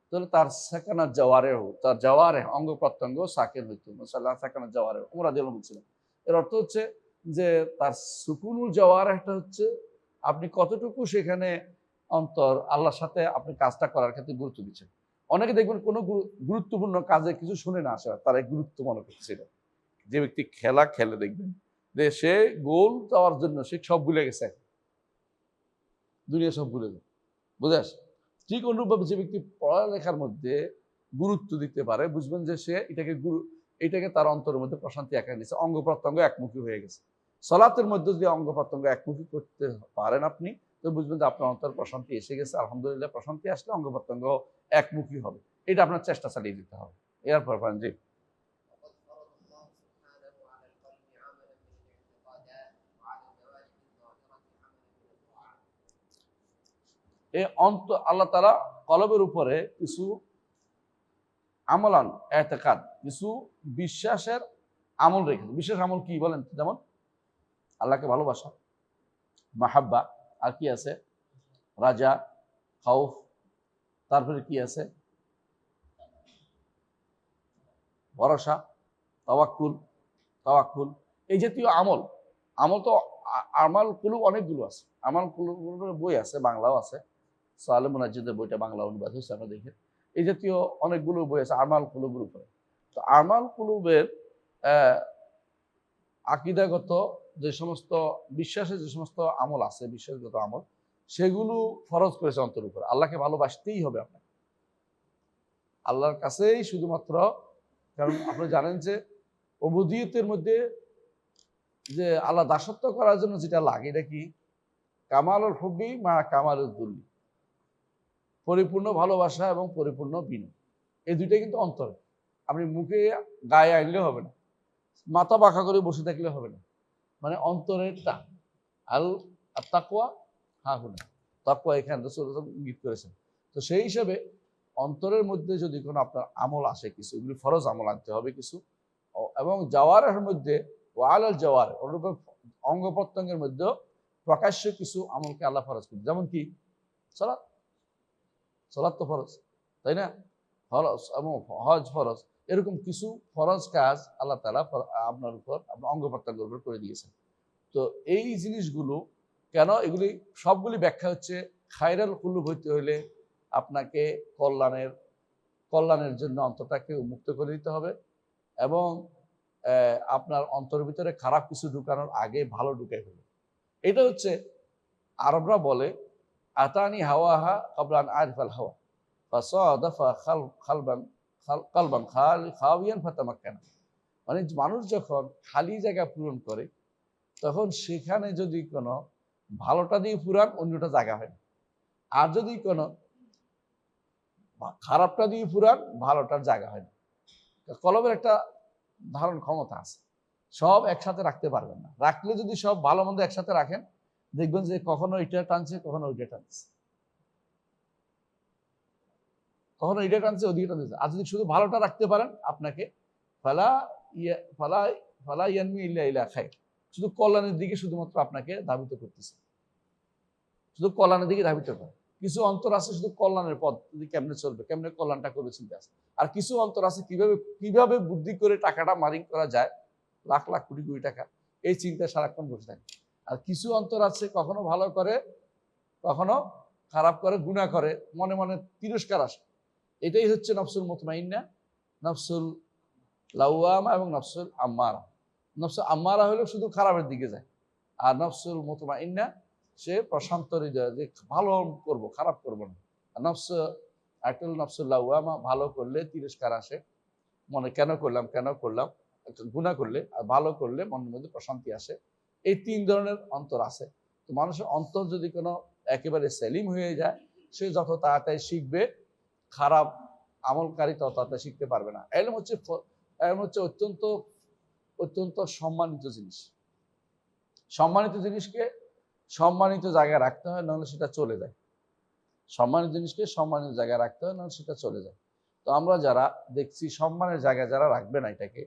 [SPEAKER 1] তাহলে তার সাকানা জাওয়ারেহু, তার জাওয়ারে অঙ্গ প্রত্যঙ্গ সাকিন হইতো। মাশাআল্লাহ, সাকানা জাওয়ারেহু ওমর রাদিয়াল্লাহু আনহু বলছিলেন। এর অর্থ হচ্ছে যে তার সুকুনুল জাওয়ারেহটা হচ্ছে আপনি কতটুকু সেখানে অন্তর আল্লাহর সাথে আপনি কাজটা করার ক্ষেত্রে গুরুত্ব দিচ্ছেন। অনেকে দেখবেন কোনো গুরুত্বপূর্ণ কাজে কিছু শুনে না আসা, তার গুরুত্ব মনে করছিল। যে ব্যক্তি খেলা খেলে দেখবেন যে সে গোল যাওয়ার জন্য সে সব ভুলে গেছে, দুনিয়া সব ভুলে যায়, বুঝে আসে। ঠিক অনুরূপভাবে যে ব্যক্তি পড়ালেখার মধ্যে গুরুত্ব দিতে পারে, বুঝবেন যে সে এটাকে তার অন্তরের মধ্যে প্রশান্তি একা নিচ্ছে, অঙ্গ প্রত্যঙ্গ একমুখী হয়ে গেছে। সালাতের মধ্যে যদি অঙ্গ প্রত্যঙ্গ একমুখী করতে পারেন আপনি, তো বুঝবেন যে আপনার অন্তর প্রশান্তি এসে গেছে। আলহামদুলিল্লাহ, প্রশান্তি আসলে অঙ্গ প্রত্যঙ্গ একমুখী হবে। এটা আপনার চেষ্টা চালিয়ে দিতে হবে। এরপর জি, আল্লাহ তাআলা কলবের উপরে কিছু আমলান এতেকাদ, কিছু বিশ্বাসের আমল রেখেছে। বিশেষ আমল কি বলেন? যেমন আল্লাহকে ভালোবাসা, মাহাব্বা, আর কি আছে? রাজা, খাউফ, তারপরে কি আছে? ভরসা, তাওয়াক্কুল, তাওয়াক্কুল, এই জাতীয় আমল। আমল তো আমাল কুলুব অনেকগুলো আছে। আমাল কুলুবের বই আছে, বাংলাও আছে। সালে মুনাজ্জিদের বইটা বাংলা অনুবাদ হয়েছে, আমরা দেখি। এই জাতীয় অনেকগুলো বই আছে আমাল কুলুবের উপরে। তো আমাল কুলুবের আকীদাগত যে সমস্ত বিশ্বাসের যে সমস্ত আমল আছে, বিশ্বাসগত আমল, সেগুলো ফরজ করেছে অন্তর উপরে। আল্লাহকে ভালোবাসতেই হবে আপনাকে, আল্লাহর কাছেই শুধুমাত্র। কারণ আপনি জানেন যে উবুদিয়তের মধ্যে যে আল্লাহ দাসত্ব করার জন্য যেটা লাগে, এটা কি? কামালুল হুব্বি মা কামালুল দুল্লি, পরিপূর্ণ ভালোবাসা এবং পরিপূর্ণ বিনয়। এই দুইটাই কিন্তু অন্তরে। আপনি মুখে গায়ে আনলে হবে না, মাথা বাঁকা করে বসে থাকলে হবে না, মানে অন্তরেরটা। আল তাকওয়া হা হুনা, তাকওয়া এখানে রাসূল ইঙ্গিত করেছেন। তো সেই হিসাবে অন্তরের মধ্যে যদি কোনো আপনার আমল আসে, কিছু এগুলি ফরজ আমল আনতে হবে কিছু, এবং জাওয়ারের মধ্যে ওয়ালাল জাওয়ার অনুরূপ অঙ্গ প্রত্যঙ্গের মধ্যে প্রকাশ্য কিছু আমলকে আল্লাহ ফরজ করেন। যেমন কি সালাত, সালাত তো ফরজ, তাই না? ফরজ এবং হজ ফরজ, এরকম কিছু ফরজ কাজ আল্লাহ তাআলা আপনার উপর, আপনার অঙ্গ প্রত্যঙ্গের উপর করে দিয়েছেন। তো এই জিনিসগুলো কেন, এগুলি সবগুলি ব্যাখ্যা হচ্ছে খায়রাল কুলুব হইতে হইলে আপনাকে কল্যাণের জন্য অন্তরটাকে উন্মুক্ত করে দিতে হবে, এবং আপনার অন্তরের ভিতরে খারাপ কিছু ঢুকানোর আগে ভালো ঢুকাই ফেলবে। এটা হচ্ছে আরবরা বলে আতানি হাওয়াহা কাবলান আরিফাল হাওয়া ফাসাদাফা কালবান খাওয়িয়ান ফাতামাক্কানা। মানে মানুষ যখন খালি জায়গা পূরণ করে, তখন সেখানে যদি কোনো ভালোটা দিয়ে পুরান, অন্যটা জায়গা হয় না। আর যদি কোনো খারাপটা দিয়ে পুরান, ভালোটার জায়গা হয় না। কলমের একটা ধারণ ক্ষমতা আছে, সব একসাথে রাখতে পারবেন না। রাখলে যদি সব ভালো মন্দ একসাথে রাখেন, দেখবেন যে কখনো এটা টানছে, কখনো ওইটা টানছে, কখনো এটা টানছে, ওদিকে টানছে। আর যদি শুধু ভালোটা রাখতে পারেন, আপনাকে ফালা ফালা ফালা ইয়ানমি ইল্লা ইলা খায়র, শুধু কল্যাণের দিকে শুধুমাত্র আপনাকে ধাবিত করতেছে, শুধু কল্যাণের দিকে ধাবিত করে। কিছু অন্তর আছে শুধু কল্যাণের পথ, যদি কেমনে চলবে, কেমনে কল্যাণটা করবে চিন্তা আছে। আর কিছু অন্তর আছে কিভাবে বুদ্ধি করে টাকাটা মারিং করা যায়, লাখ লাখ কোটি কোটি টাকা, এই চিন্তা সারাক্ষণ বসে থাকে। আর কিছু অন্তর আছে কখনো ভালো করে, কখনো খারাপ করে, গুনাহ করে, মনে মনে তিরস্কার আসে। এটাই হচ্ছে নফসুল মুতমাইন্না, নফসুল লাওয়ামা এবং নফসুল আম্মারা। নফসুল আম্মারা হলো শুধু খারাপের দিকে যায়, আর নফসুল মুতমাইন্না সে প্রশান্ত হৃদয়, যে ভালো করব, খারাপ করব না। আর নফসুল লাওয়ামা, ভালো করলে তিরস্কার আসে, মনে কেন করলাম, গুনাহ করলে আর ভালো করলে মনের মধ্যে প্রশান্তি আসে। এই ৩ ধরনের অন্তর আছে। তো মানুষের অন্তর যদি কোনো একেবারে সেলিম হয়ে যায়, সে যত তাড়াতাড়ি শিখবে, খারাপ আমলকারী তত তাড়াতাড়ি শিখতে পারবে না। এলম হচ্ছে অত্যন্ত অত্যন্ত সম্মানিত জিনিস। সম্মানিত জিনিসকে সম্মানিত জায়গায় রাখতে হয়, নাহলে সেটা চলে যায়। সম্মানিত জিনিসকে সম্মানিত জায়গায় রাখতে হয়, নাহলে সেটা চলে যায়। তো আমরা যারা দেখছি সম্মানের জায়গায় যারা রাখবে না, এটাকে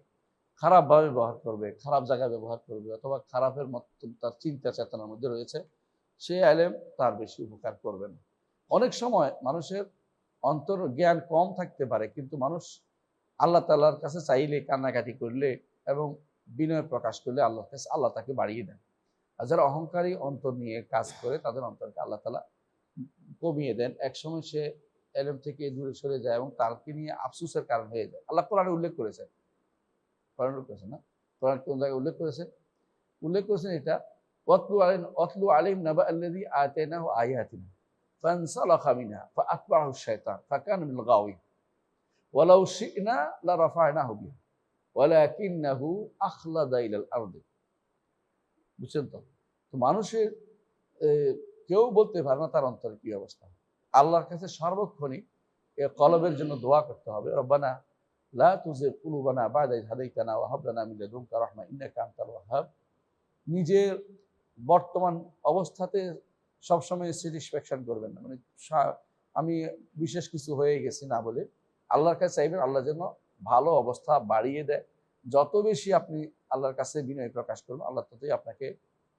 [SPEAKER 1] খারাপভাবে ব্যবহার করবে, খারাপ জায়গায় ব্যবহার করবে, অথবা খারাপের মতো তার চিন্তা চেতনার মধ্যে রয়েছে, সে আলেম তার বেশি উপকার করবে না। অনেক সময় মানুষের অন্তর জ্ঞান কম থাকতে পারে, কিন্তু মানুষ আল্লাহ তাআলার কাছে চাইলে, কান্নাকাটি করলে এবং বিনয় প্রকাশ করলে আল্লাহর কাছে আল্লাহ তাকে বাড়িয়ে দেন। আর যারা অহংকারী অন্তর নিয়ে কাজ করে, তাদের অন্তরকে আল্লাহ তাআলা কমিয়ে দেন। একসময় সে এলেম থেকে দূরে সরে যায় এবং তাকে নিয়ে আফসোসের কারণ হয়ে যায়। আল্লাহ কোরআনে উল্লেখ করেছেন, না কোরআন কোন জায়গায় উল্লেখ করেছেন এটা, ওয়াতলু আলাইহিম নাবা আল্লাযী আতাইনাহু আয়াতিনা ফানসালাখা মিনহা ফাআতবাহু শাইতান ফাকানা মিনাল গাওয়িন ওয়ালাউ শি'না লারাফা'নাহু বিহা ওয়ালাকিন্নাহু আখলাদা ইলাল আরদি। বুঝছেন তো? তো মানুষের কেউ বলতে পারে না তার অন্তরে কি অবস্থা। আল্লাহর কাছে সর্বক্ষণই কলবের জন্য দোয়া করতে হবে, রব্বানা লা তুজিগ কুলুবানা বা'দা ইয হাদাইতানা ওয়া হাব লানা মিন লাদুনকা রাহমা ইন্নাকা আনতাল ওয়াহ্হাব। নিজের বর্তমান অবস্থাতে সবসময় স্যাটিসফ্যাকশন করবেন না, মানে আমি বিশেষ কিছু হয়ে গেছি না বলে আল্লাহর কাছে চাইবেন আল্লাহ যেন ভালো অবস্থা বাড়িয়ে দেয়। যত বেশি আপনি আল্লাহর কাছে বিনয় প্রকাশ করবেন, আল্লাহ ততই আপনাকে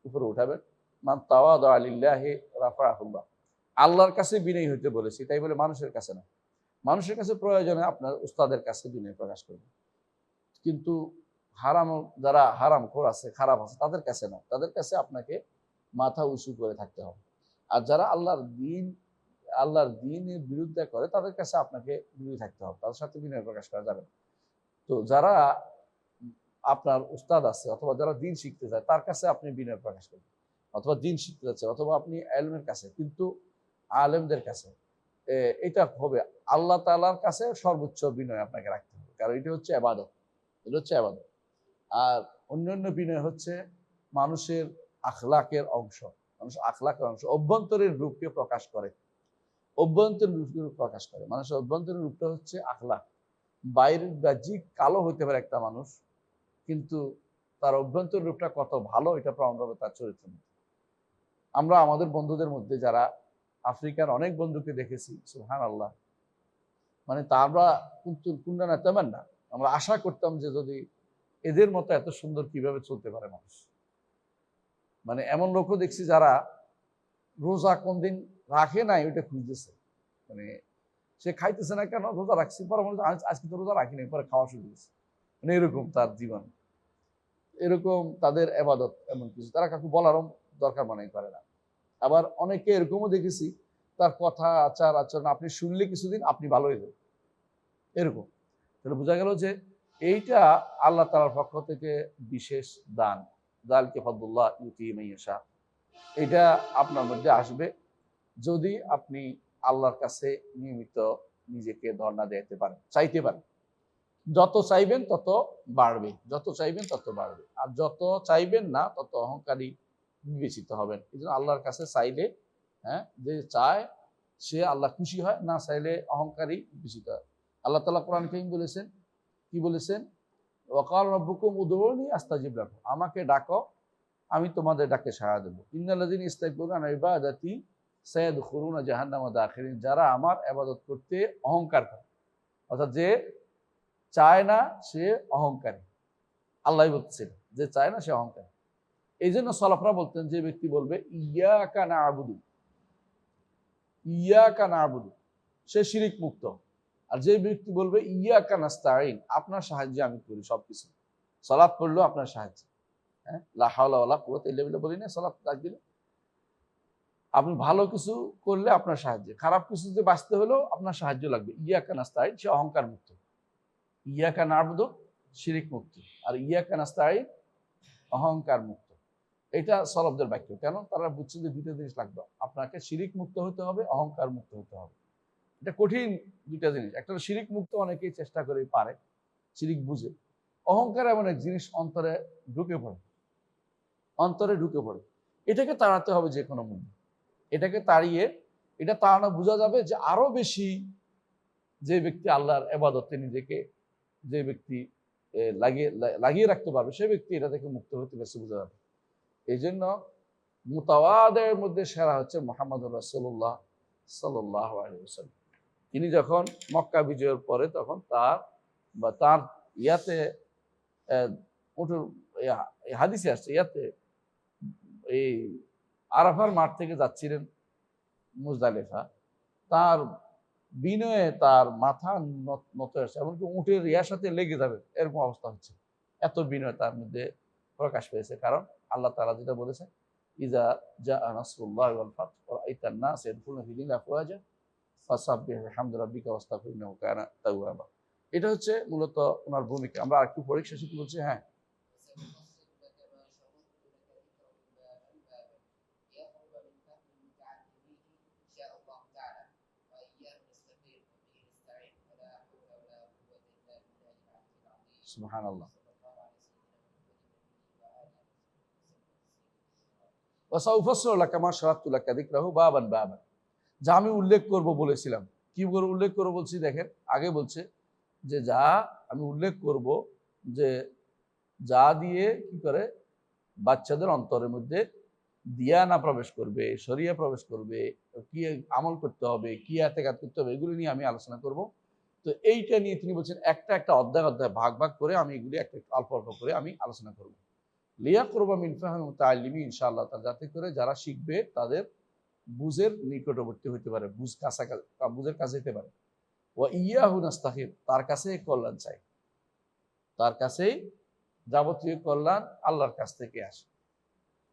[SPEAKER 1] উপরে উঠাবেন। মান তাওয়াদা লিল্লাহি রাফাআহুল্লাহ। আল্লাহর কাছে বিনয় হইতে বলেছি, তাই বলে মানুষের কাছে না। মানুষের কাছে প্রয়োজনে আপনার উস্তাদের কাছে বিনয় প্রকাশ করবেন, কিন্তু যারা হারামখোর আছে, খারাপ আছে, তাদের কাছে না। তাদের কাছে আপনাকে মাথা উঁচু করে থাকতে হবে। আর যারা আল্লাহর দ্বীনের বিরুদ্ধে করে, তাদের কাছে আপনাকে দূরে থাকতে হবে, তাদের সাথে বিনয় প্রকাশ করা যাবে না। তো যারা আপনার উস্তাদ আছে অথবা যারা দ্বীন শিখতে চায়, তার কাছে আপনি বিনয় প্রকাশ করবেন, অথবা দ্বীন শিখতে যাচ্ছে, অথবা আপনি আলেমের কাছে, কিন্তু আলেমদের কাছে এটা হবে আল্লাহ তাআলার কাছে সর্বোচ্চ বিনয় আপনাকে রাখতে হবে, কারণ এটা হচ্ছে ইবাদত। এটা হচ্ছে ইবাদত। আর অন্যান্য বিনয় হচ্ছে মানুষের আখলাকের অংশ। মানুষ আখলাকের অংশ, অভ্যন্তরের রূপকে প্রকাশ করে। অভ্যন্তরীণ রূপকে প্রকাশ করে। মানুষের অভ্যন্তরীণ রূপটা হচ্ছে আখলাক। বাইরের বাহ্যিক কালো হইতে পারে একটা মানুষ, কিন্তু তার অভ্যন্তরীণ রূপটা কত ভালো এটা প্রমাণ পাবে তার চরিত্র। আমরা আমাদের বন্ধুদের মধ্যে যারা আফ্রিকার অনেক বন্ধুকে দেখেছি, সুবহানাল্লাহ, মানে তারা কিন্তু কুন্ডা না তেমন না। আমরা আশা করতাম যে যদি এদের মতো এত সুন্দর কিভাবে চলতে পারে মানুষ। মানে এমন লোকও দেখছি যারা রোজা কোনদিন রাখে নাই ওইটা খুঁজতেছে, মানে সে খাইতেছে না কেন, রোজা রাখছি, পরে মনে হচ্ছে আজকে তো রোজা রাখিনি, পরে খাওয়া শুরু করেছে। মানে এরকম তার জীবন, এরকম তাদের ইবাদত, এমন কিছু তারা কাউকে বলারও দরকার মনে করে না। আবার অনেকে এরকমও দেখেছি, তার কথা আচার আচরণ আপনি শুনলে কিছুদিন আপনি ভালো হয়ে যাবেন, এরকম। তাহলে বোঝা গেল যে এইটা আল্লাহ তাআলার পক্ষ থেকে বিশেষ দান। যালিকা ফাদলুল্লাহ ইউতিহি মান ইয়াশা। এটা আপনার মধ্যে আসবে যদি আপনি আল্লাহর কাছে নিয়মিত নিজেকে ধর্ণা দিতে পারেন, চাইতে পারেন। যত চাইবেন তত বাড়বে, যত চাইবেন তত বাড়বে। আর যত চাইবেন না তত অহংকারী বিবেচিত হবেন। এই জন্য আল্লাহর কাছে চাইলে, যে চায় সে আল্লাহ খুশি হয়, না চাইলে অহংকারী বিবেচিত হয়। আল্লাহ তাআলা কোরআন কারীম বলেছেন, কি বলেছেন? ওয়াকাল রাব্বুকুম উদউনি আস্তাজিব লাকুম। আমাকে ডাকো, আমি তোমাদের ডাকে সাড়া দেবো। ইন্নাল্লাযীনা ইস্তাকবারু আন ইবাদাতি সায়াদখুলুনা জাহান্নামা দাখিরিন। যারা আমার ইবাদত করতে অহংকার করে, অর্থাৎ যে চায় না সে অহংকারী। আল্লাহ বলছেন যে চায় না সে অহংকারী। এই জন্য সালাফরা বলতেন, যে ব্যক্তি বলবে ইয়াকা না'বুদু, ইয়াকা না'বুদু, সে শিরিক মুক্ত। আর যে ব্যক্তি বলবে ইয়াকা নাস্তাঈন, আপনার সাহায্যে আমি করি সবকিছু, সালাত পড়লেও আপনার সাহায্যে, লা হাওলা ওয়ালা কুওয়াতা ইল্লা বিল্লাহ বলি না সালাত ডাক দিলে, আপনি ভালো কিছু করলে আপনার সাহায্যে, খারাপ কিছু যে বাঁচতে হলেও আপনার সাহায্য লাগবে। ইয়াকা নাস্তাইন, সে অহংকার মুক্ত। ইয়াকা না'বুদু, শিরিক মুক্ত। আর ইয়াকা নাস্তাইন অহংকার মুক্ত। এটা সলবদের বাক্য। কেন? তারা বুঝছে যে দুইটা জিনিস লাগবে, আপনাকে শিরিক মুক্ত হতে হবে, অহংকার মুক্ত হতে হবে। এটা কঠিন দুইটা জিনিস। একটা হলো শিরিক মুক্ত, অনেকেই চেষ্টা করে পারে, শিরিক বুঝে। অহংকার এমন এক জিনিস অন্তরে ঢুকে পড়ে, অন্তরে ঢুকে পড়ে। এটাকে তাড়াতে হবে যে কোনো মূল্যে। এটাকে তাড়িয়ে, এটা তাড়ানো বোঝা যাবে যে আরো বেশি যে ব্যক্তি আল্লাহর ইবাদতে নিজেকে, যে ব্যক্তি লাগিয়ে রাখতে পারবে, সে ব্যক্তি এটা থেকে মুক্ত হতে বেশি বোঝা যাবে। এই জন্য মুতাওয়াদের মধ্যে সেরা হচ্ছে মুহাম্মদুর রাসূলুল্লাহ সাল্লাল্লাহু আলাইহি ওয়াসাল্লাম। তিনি যখন মক্কা বিজয়ের পরে, তখন তার ইয়াতে উঠুর হাদিসে আসছে, ইয়াতে এই আরাফার মাঠ থেকে যাচ্ছিলেন মুজদালিফা, তার বিনয়ে তার মাথা নত আসছে, এমনকি উটের ইয়ার সাথে লেগে যাবে এরকম অবস্থা হচ্ছে। এত বিনয় তার মধ্যে প্রকাশ পেয়েছে। কারণ আল্লাহ তাআলা যেটা বলেছেন, ইজা জাআ নাসরুল্লাহি ওয়াল ফাত ওয়া রাআইতান নাস ইয়াদখুলুনা ফি দীনিল্লাহি আফওয়াজা ফাসাব্বিহ বিহামদি রাব্বিকা ওয়াস্তাগফির ইন্নাহু কানা তাওয়াবা। এটা হচ্ছে মূলত ওনার ভূমিকা। আমরা আরেকটু পরীক্ষা শেষে কি বলছি? হ্যাঁ, সুবহানাল্লাহ। ওয়াসাউফাসসিরু লাকা মা শারাহতু লাকা যিকরাহু বাবান বাবান। যা আমি উল্লেখ করব বলেছিলাম, কি করে উল্লেখ করব বলছি দেখেন, আগে বলছে যে যা আমি উল্লেখ করব, যে যা দিয়ে কি করে বাচ্চাদের অন্তরের মধ্যে দিয়ানা প্রবেশ করবে, শরিয়া প্রবেশ করবে, কি আমল করতে হবে, কি এতেকাদ করতে হবে, এগুলো নিয়ে আমি আলোচনা করব। তো এইটা নিয়ে তিনি বলছেন একটা একটা অধ্যায় অধ্যায় ভাগ ভাগ করে আমি এগুলি একটা অল্প অল্প করে আমি আলোচনা করব। লিয়া করবা মিন ফাহমি মুতাআল্লিমি, ইনশাআল্লাহ, যাতে করে যারা শিখবে তাদের বুঝের নিকটবর্তী হতে পারে, বুঝের কাছে যেতে পারে। ওয়া ইয়াহু নাস্তাগফির, তার কাছে কল্যাণ চাই, তার কাছেই যাবতীয় কল্যাণ আল্লাহর কাছ থেকে আসে,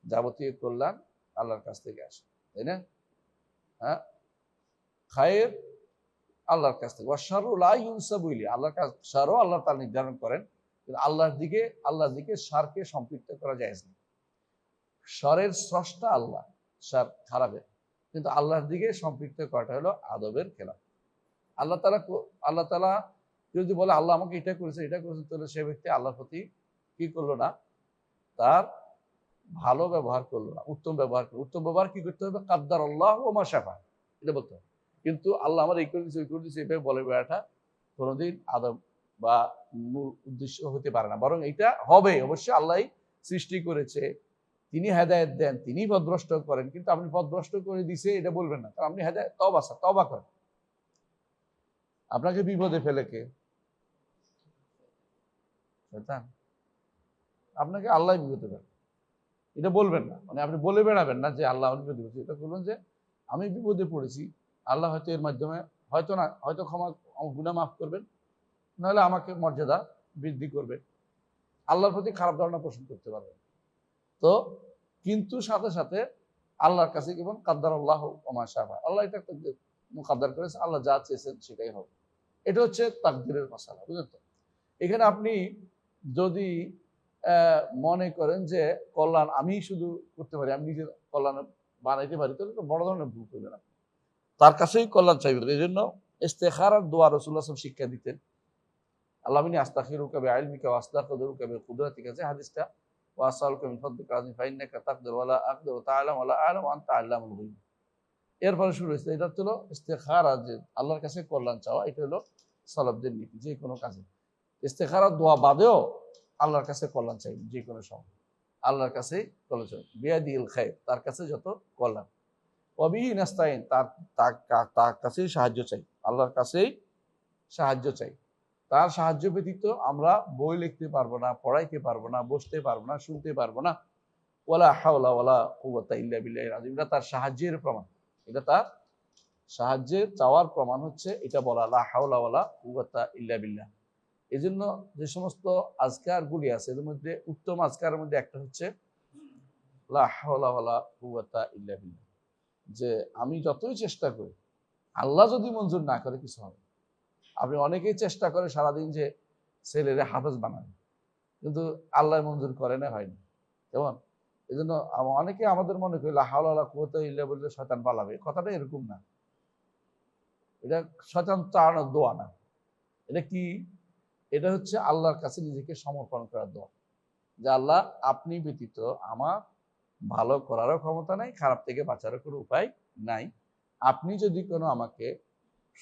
[SPEAKER 1] যাবতীয় কল্যাণ আল্লাহর কাছ থেকে আসে, তাই না? হ্যাঁ, খায়ের আল্লাহর কাছ থেকে, ওয়াশাররু লা ইউনসাবু ইলাইহি, আল্লাহর কাছে শারও আল্লাহ তাআলা নির্ধারণ করেন, কিন্তু আল্লাহর দিকে শারকে সম্পৃক্ত করা যায় না। শারের স্রষ্টা আল্লাহ, শার খারাপের, কিন্তু আল্লাহর দিকে সম্পৃক্ত করাটা হলো আদবের খেলাফ। আল্লাহ তাআলা যদি বলে আল্লাহ আমাকে এটা করেছে, তাহলে সে ব্যক্তি আল্লাহর প্রতি কি করলো না, তার ভালো ব্যবহার করলো না, উত্তম ব্যবহার করলো। উত্তম ব্যবহার কি করতে হবে? কাদ্দার আল্লাহ ওয়া মা শাফা, এটা বলতে হবে। কিন্তু আল্লাহ আমার এই করে দিচ্ছে, ওই করে দিচ্ছে, এভাবে বলে বেড়াটা কোনোদিন আদব বা মূল উদ্দেশ্য হতে পারে না। বরং এটা হবে অবশ্যই, আল্লাহই সৃষ্টি করেছে, তিনি হেদায়েত দেন, তিনি পথভ্রষ্ট করেন, কিন্তু আপনি পথভ্রষ্ট করে দিছে এটা বলবেন না, কারণ আপনি হেদায়েত তওবা করেন। আপনাকে বিপদে ফেলে কে? শয়তান। আপনাকে আল্লাহ বিপদে ফেলে, এটা বলবেন না। মানে আপনি বলে বেড়াবেন না যে আল্লাহ বিপদে পড়েছি, এটা বলবেন যে আমি বিপদে পড়েছি, আল্লাহ হয়তো এর মাধ্যমে হয়তো ক্ষমা, গুনাহ মাফ করবেন, নাহলে আমাকে মর্যাদা বৃদ্ধি করবে। আল্লাহর প্রতি খারাপ ধারণা পোষণ করতে পারবেন। তো কিন্তু সাথে সাথে আল্লাহর কাছে কেমন কাদ্দার আল্লাহ ওয়া মা শাফা, আল্লাহ এটা মুকাদ্দার করেছে, আল্লাহ যা চেয়েছেন সেটাই হবে। এটা হচ্ছে তাকদীরের মাসালা, বুঝলেন তো? এখানে আপনি যদি মনে করেন যে কল্যাণ আমি শুধু করতে পারি, আমি নিজের কল্যাণ বানাইতে পারি, তাহলে তো বড় ধরনের ভুল করবেন আপনি। তার কাছেই কল্যাণ চাইবেন। এই জন্য ইস্তেখারার দোয়া রাসূলুল্লাহ সাল্লাল্লাহু আলাইহি ওয়াসাল্লাম শিক্ষা দিতেন। আল্লাহুম্মা ইন্নী আস্তাগফিরুকা বিইলমিকা ওয়া আস্তাগফিরুকা বিকুদরাতিকা, যে হাদিসটা, ওয়া আসআলুকা মিন ফাদলিকা আযীম ফাইন্নাকা তাকদিরু ওয়া লা আকদিরু ওয়া তা'লামু ওয়া লা আ'লামু ওয়া আনতা আল্লামুল গুয়ুব। এরপরে শুরু হয়েছে, এটা হলো ইস্তেখারা, যে আল্লাহর কাছে কল্যাণ চাওয়া। এটা হলো সালাফদের নীতি যে কোনো কাজে। ইস্তেখারার দোয়া বাদেও আল্লাহর কাছে কল্যাণ চাই, যে কোনো সময় আল্লাহর কাছেই কল্যাণ চাই। বিয়াদিল খায়র, তার কাছে যত কল্যাণ। ওয়াবিহি নাস্তাইন, তার কাছেই সাহায্য চাই, আল্লাহর কাছেই সাহায্য চাই। তার সাহায্য ব্যতীত আমরা বই লিখতে পারবো না, পড়াইতে পারবো না, বসতে পারবো না, শুনতে পারবো না। ওয়ালা হাওলা ওয়ালা কুওয়াতা ইল্লা বিল্লাহিল আযীম, এটা তার সাহায্যের প্রমাণ, এটা তার সাহায্যের চাওয়ার প্রমাণ হচ্ছে এটা বলা, লা হাওলা ওয়ালা কুওয়াতা ইল্লা বিল্লাহ। এই জন্য যে সমস্ত আজকারগুলি আছে, এর মধ্যে উত্তম আজকারের মধ্যে একটা হচ্ছে লা হাওলা ওয়ালা কুওয়াতা ইল্লা বিল্লাহ। যে আমি যতই চেষ্টা করি, আল্লাহ যদি মঞ্জুর না করে কিছু হবে। আপনি অনেকেই চেষ্টা করে সারাদিন যে ছেলেরে হাফেজ বানাবে, কিন্তু আল্লাহ মঞ্জুর করে না, হয়নি। কেমন? এই জন্য অনেকে আমাদের মনে করি লা হাওলা ওয়ালা কুওয়াতা ইল্লা বললে শয়তান পালাবে, কথাটা এরকম না। এটা শয়তান চালানোর দোয়া না। এটা কি? এটা হচ্ছে আল্লাহর কাছে নিজেকে সমর্পণ করার দোয়া, যে আল্লাহ আপনি ব্যতীত আমার ভালো করারও ক্ষমতা নাই, খারাপ থেকে বাঁচারও কোনো উপায় নাই। আপনি যদি কোনো আমাকে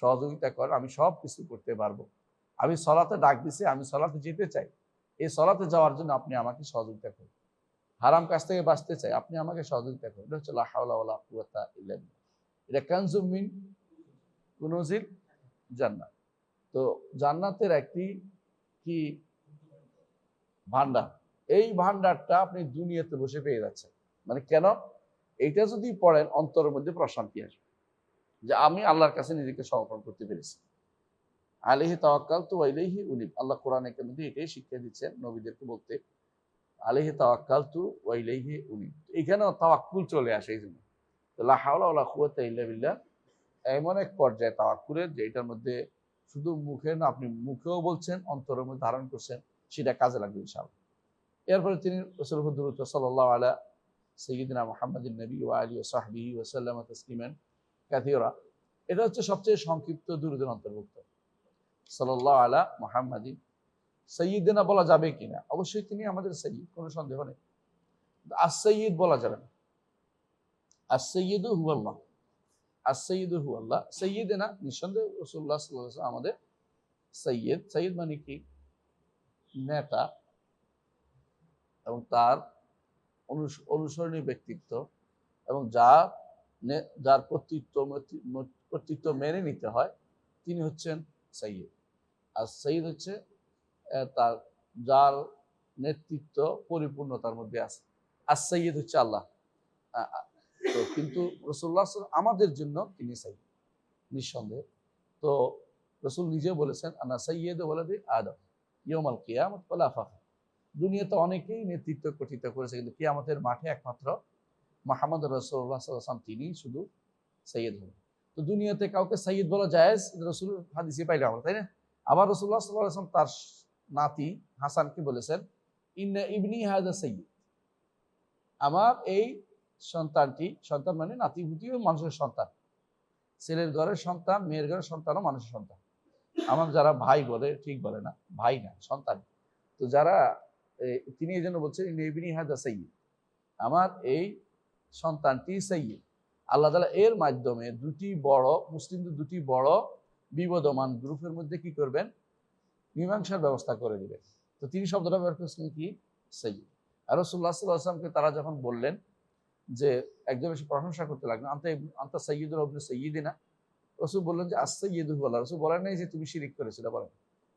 [SPEAKER 1] সহযোগিতা করেন, আমি সব কিছু করতে পারবো। আমি সলাতে ডাক দিছি, আমি সলাতে যেতে চাই, এই সলাতে যাওয়ার জন্য আপনি আমাকে সহযোগিতা করুন। হারাম কাজ থেকে বাঁচতে চাই, আপনি আমাকে সহযোগিতা করুন। এটা হচ্ছে লা হাওলা ওয়ালা কুওয়াতা ইল্লা বিল্লাহ। এটা কানজুম মিন কুনুজিল জান্নাত। তো জান্নাতের একটি কি ভান্ডার, এই ভান্ডারটা আপনি দুনিয়াতে বসে পেয়ে যাচ্ছেন। মানে কেন? এইটা যদি পড়েন অন্তরের মধ্যে প্রশান্তি আসবে, যে আমি আল্লাহর কাছে নিজেকে সমর্পণ করতে পেরেছি। আলাইহি তাওয়াক্কালতু ওয়া ইলাইহি উনীব। আল্লাহ কোরআনে মধ্যে এটাই শিক্ষা দিচ্ছেন নবীদেরকে বলতে, আলাইহি তাওয়াক্কালতু ওয়া ইলাইহি উনীব। এখানেও তাওয়াক্কুল চলে আসে এই জন্য। লা হাওলা ওয়ালা কুওয়াতা ইল্লা বিল্লাহ এমন এক পর্যায়ে তাওয়াক্কুলের, যে এটার মধ্যে শুধু মুখে না, আপনি মুখেও বলছেন, অন্তরের মধ্যে ধারণ করছেন, সেটা কাজে লাগবে ইনশাআল্লাহ। এরপরে তিনি রাসূল হুজুর সাল্লাল্লাহু আলা সাইয়্যিদিনা মুহাম্মাদিন নবী ওয়া আলিহি ওয়া সাহবিহি ওয়া সাল্লামা তাসলিমান কাসীরা। এটা হচ্ছে সবচেয়ে সংক্ষিপ্ত দুরূদের অন্তর্ভুক্ত। সাল্লাল্লাহু আলা মুহাম্মাদিন, সাইয়্যিদিনা বলা যাবে কিনা? অবশ্যই তিনি আমাদের সাইয়্যিদ, কোনো সন্দেহ নেই। আস-সাইয়্যিদ বলা যাবে না। আস-সাইয়্যিদু হুয়াল্লাহ, আস-সাইয়্যিদু হুয়াল্লাহ। সাইয়্যিদিনা নিঃসন্দেহে রাসূলুল্লাহ সাল্লাল্লাহু আলাইহি ওয়াসাল্লাম আমাদের সাইয়্যিদ। সাইয়্যিদ মানে কি? নেতা, এবং তার অনুসরণীয় ব্যক্তিত্ব, এবং যার কর্তৃত্ব মেনে নিতে হয়, তিনি হচ্ছেন সাইয়্যিদ। আর সাইয়্যিদ হচ্ছে তার যার নেতৃত্ব পরিপূর্ণতার মধ্যে আছে। আর সাইয়্যিদ হচ্ছে আল্লাহ। তো কিন্তু রাসূলুল্লাহ আমাদের জন্য তিনি সাইয়্যিদ, নিঃসন্দেহে। তো রাসূল নিজে বলেছেন, আনা সাইয়্যিদু ওয়ালাদি আদম ইয়াউমাল কিয়ামাত ওয়ালা ফাখর। দুনিয়াতে অনেকেই নেতৃত্ব কর্তৃত্ব করেছে, কিন্তু কিয়ামতের মাঠে একমাত্র মুহাম্মদ রাসূলুল্লাহ সাল্লাল্লাহু আলাইহি ওয়াসাল্লাম তিনি শুধু সাইয়্যিদ হন। তো দুনিয়াতে কাউকে সাইয়্যিদ বলা জায়েজ, রাসূল হাদিসে পাইলাম আমরা, তাই না? আবার রাসূলুল্লাহ সাল্লাল্লাহু আলাইহি ওয়াসাল্লাম তার নাতি হাসানকে বলেছেন, ইন্না ইবনি হাযা সাইয়্যিদ। আমার এই সন্তানটি, সন্তান মানে নাতি-পুতিও মানুষের সন্তান। ছেলের ঘরের সন্তান, মেয়ের ঘরের সন্তানও মানুষের সন্তান। আমার যারা ভাই বলে, ঠিক বলে না, ভাই না, সন্তান। তো যারা তিনি এই জন্য বলছেন, ইন্না ইবনি হাযা সাইয়্যিদ, আমার এই সন্তানটি সাইয়্যিদ। আল্লাহ তাআলা এর মাধ্যমে মুসলিমদের দুটি বড় বিবদমান গ্রুপের মধ্যে কি করবেন? মীমাংসার ব্যবস্থা করে দিবেন। তো তিনি শব্দটা ব্যবহার করেছেন কি? সাইয়্যিদ। আর রাসূলুল্লাহ সাল্লাল্লাহু আলাইহি ওয়াসাল্লামকে তারা যখন বললেন, যে একজন এসে প্রশংসা করতে লাগলেন, আনতা সাইয়্যিদুনা ওয়া ইবনু সাইয়্যিদিনা, রাসূল বললেন যে আস-সাইয়্যিদু হুয়াল্লাহ। রাসূল বলেন নাই যে তুমি শিরক করেছো, এটা বলেন।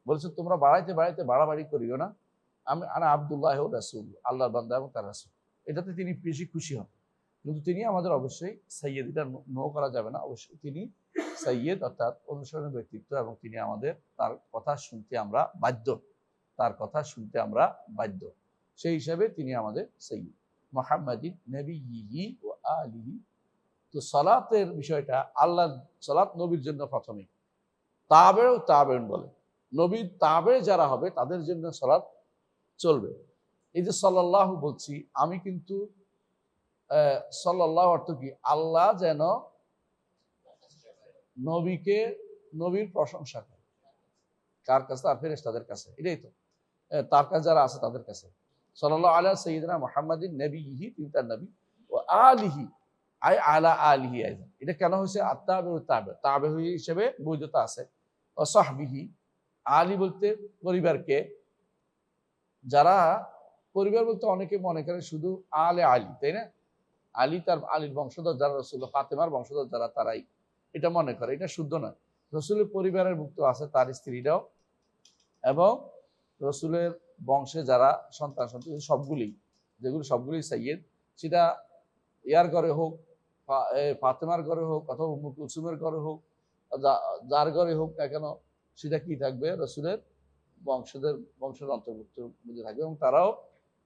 [SPEAKER 1] বলেছে তোমরা বাড়াইতে বাড়াবাড়ি করিও না। আমি আনা আব্দুল্লাহ ওয়া রাসূল, আল্লাহর বান্দা এবং তার রাসূল। এটাতে তিনি বেশি খুশি হন। কিন্তু তিনি আমাদের অবশ্যই সাইয়্যিদ, এটা নো করা যাবে না। অবশ্যই তিনি সাইয়্যিদ, অর্থাৎ অনুসরণীয় ব্যক্তিত্ব, এবং তিনি আমাদের, তার কথা শুনতে আমরা বাধ্য, তার কথা শুনতে আমরা বাধ্য। সেই হিসাবে তিনি আমাদের সাইয়্যিদ মুহাম্মাদিন নবিয়্যিহি ওয়া আলিহি। তো সালাতের বিষয়টা, আল্লাহ সালাত নবীর জন্য প্রথমেই, তাবেউন বলে, নবীর তাবে যারা হবে তাদের জন্য সালাত চলবে। এই যে সাল্লাল্লাহু বলছি, আমি কিন্তু সাল্লাল্লাহু অর্থ কি? আল্লাহ যেন নবীর প্রশংসা করে। কার কাছে? আর ফেরেশতাদের কাছে। এটাই তো, তার কাছে যারা আছে তাদের কাছে। সাল্লাল্লাহু আলা সাইয়্যিদিনা মুহাম্মাদিন নবিয়্যিহি, তিনি তার নবী, ও আলিহি, আলা আলিহি আইযান। এটা কেন হয়েছে? তাবে হিসেবে বৈধতা আছে। ও সাহবিহি, আলী বলতে পরিবারকে, যারা পরিবার বলতে অনেকে মনে করে শুধু আলী, তাই না? আলীর বংশধর যারা, রাসূলুল্লাহ ফাতেমার বংশধর যারা, তারাই এটা মনে করে। এটা শুদ্ধ নয়। রাসূলের পরিবারের মুক্ত আছে তার স্ত্রীরাও, এবং রাসূলের বংশে যারা সন্তান সবগুলি সাইয়্যিদ। সেটা ইয়ার ঘরে হোক, ফাতেমার ঘরে হোক, অথবা উম্মে কুলসুমের ঘরে হোক, যার ঘরে হোক না কেন, সেটা কি থাকবে? রাসূলের বংশের অন্তর্ভুক্ত মধ্যে থাকবে, এবং তারাও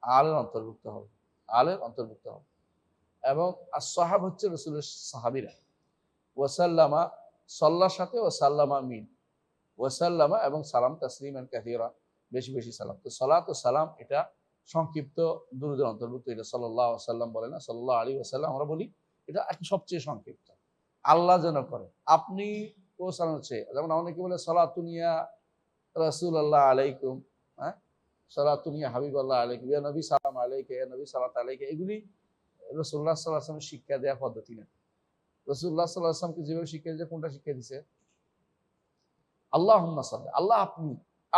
[SPEAKER 1] আলের অন্তর্ভুক্ত হবে। এবং আসহাব হচ্ছে রসুলের সাহাবিরা। ওয়াসাল্লামা সল্লার সাথে ওয়াসাল্লামা মিন, ওয়াসাল্লামা এবং সালাম তাসলিমান কাসীরা, বেশি বেশি সালাম। তো সালাত ও সালাম এটা সংক্ষিপ্ত দুরূদের অন্তর্ভুক্ত। এটা সাল্লাল্লাহু আলাইহি ওয়াসাল্লাম বলে না, সাল্লাল্লাহু আলাইহি ওয়াসাল্লাম আমরা বলি, এটা সবচেয়ে সংক্ষিপ্ত। আল্লাহ যেন করে আপনি পৌঁছানো হচ্ছে, যেমন অনেকে বলে সালাতুনিয়া রাসূলুল্লাহ আলাইকুম, হ্যাঁ, সালাতুনিয়া হাবিবাল্লাহ আলাইকুম, ইয়া নবী সালাম আলাইকা, ইয়া নবী সালাত আলাইকা, এগুলি রাসূলুল্লাহ সাল্লাল্লাহু আলাইহি ওয়াসাল্লামের শিক্ষা দেওয়া পদ্ধতি না। রাসূলুল্লাহ সাল্লাল্লাহু আলাইহি ওয়াসাল্লামকে যেভাবে শিক্ষা দিয়েছে, কোনটা শিক্ষা দিয়েছে? আল্লাহুম্মা সাল্লি, আল্লাহ আপনি,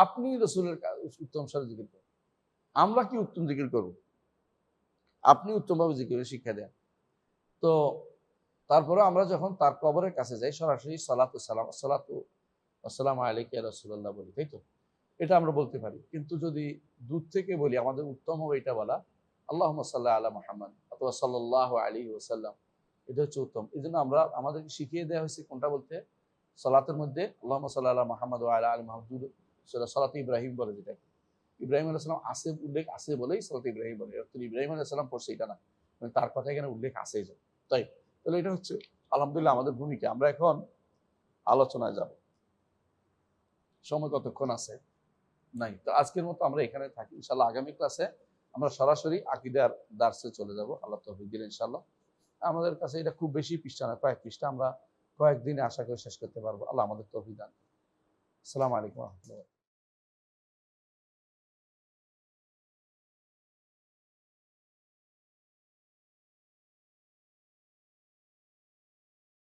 [SPEAKER 1] আপনি রসুলের উত্তম স্বরে জিকির করুন। আমরা কি উত্তম জিকির করব? আপনি উত্তমভাবে জিকিরের শিক্ষা দেন। তো তারপরে আমরা যখন তার কবরের কাছে যাই, সরাসরি সালাতু সালাম, সালাতু আসসালামু আলাইকা ইয়া রাসূলুল্লাহ বলি, তাই তো? এটা আমরা বলতে পারি। কিন্তু যদি দূর থেকে বলি, আমাদের উত্তম হবে এটা বলা, আল্লাহুম্মা সাল্লি আলা মুহাম্মাদ অথবা সাল্লাল্লাহু আলাইহি ওয়াসাল্লাম, এটা হচ্ছে উত্তম। এজন্য আমরা আমাদেরকে শিখিয়ে দেওয়া হয়েছে কোনটা বলতে, সালাতের মধ্যে আল্লাহুম্মা সাল্লি আলা মুহাম্মাদ ওয়া আলা আলি মুহাম্মাদ, সেটা সালাতে ইব্রাহিম বলে, যেটা ইব্রাহিম আলাইহিস সালাম আছে উল্লেখ আছে বলেই সালাতে ইব্রাহিম বলে, এর অর্থ ইব্রাহিম আলাইহিস সালাম পড়ছে এটা না, মানে তার কথা এখানে উল্লেখ আছেই যে। তাই তাহলে এটা হচ্ছে আলহামদুলিল্লাহ আমাদের ভূমিকা। আমরা এখন আলোচনায় যাব। সময় কতক্ষণ আছে? নাই। তো আজকের মতো আমরা এখানে থাকি। ইনশাআল্লাহ আগামী ক্লাসে আমরা সরাসরি আকীদার দার্সে চলে যাব, আল্লাহ তৌফিক দিলে ইনশাআল্লাহ। আমাদের কাছে এটা খুব বেশি পৃষ্ঠা না, কয়েক পৃষ্ঠা, আমরা কয়েকদিনে আশা করি শেষ করতে পারবো। আল্লাহ আমাদের তৌফিক দান। আসসালামু আলাইকুম ওয়া রাহমাতুল্লাহ।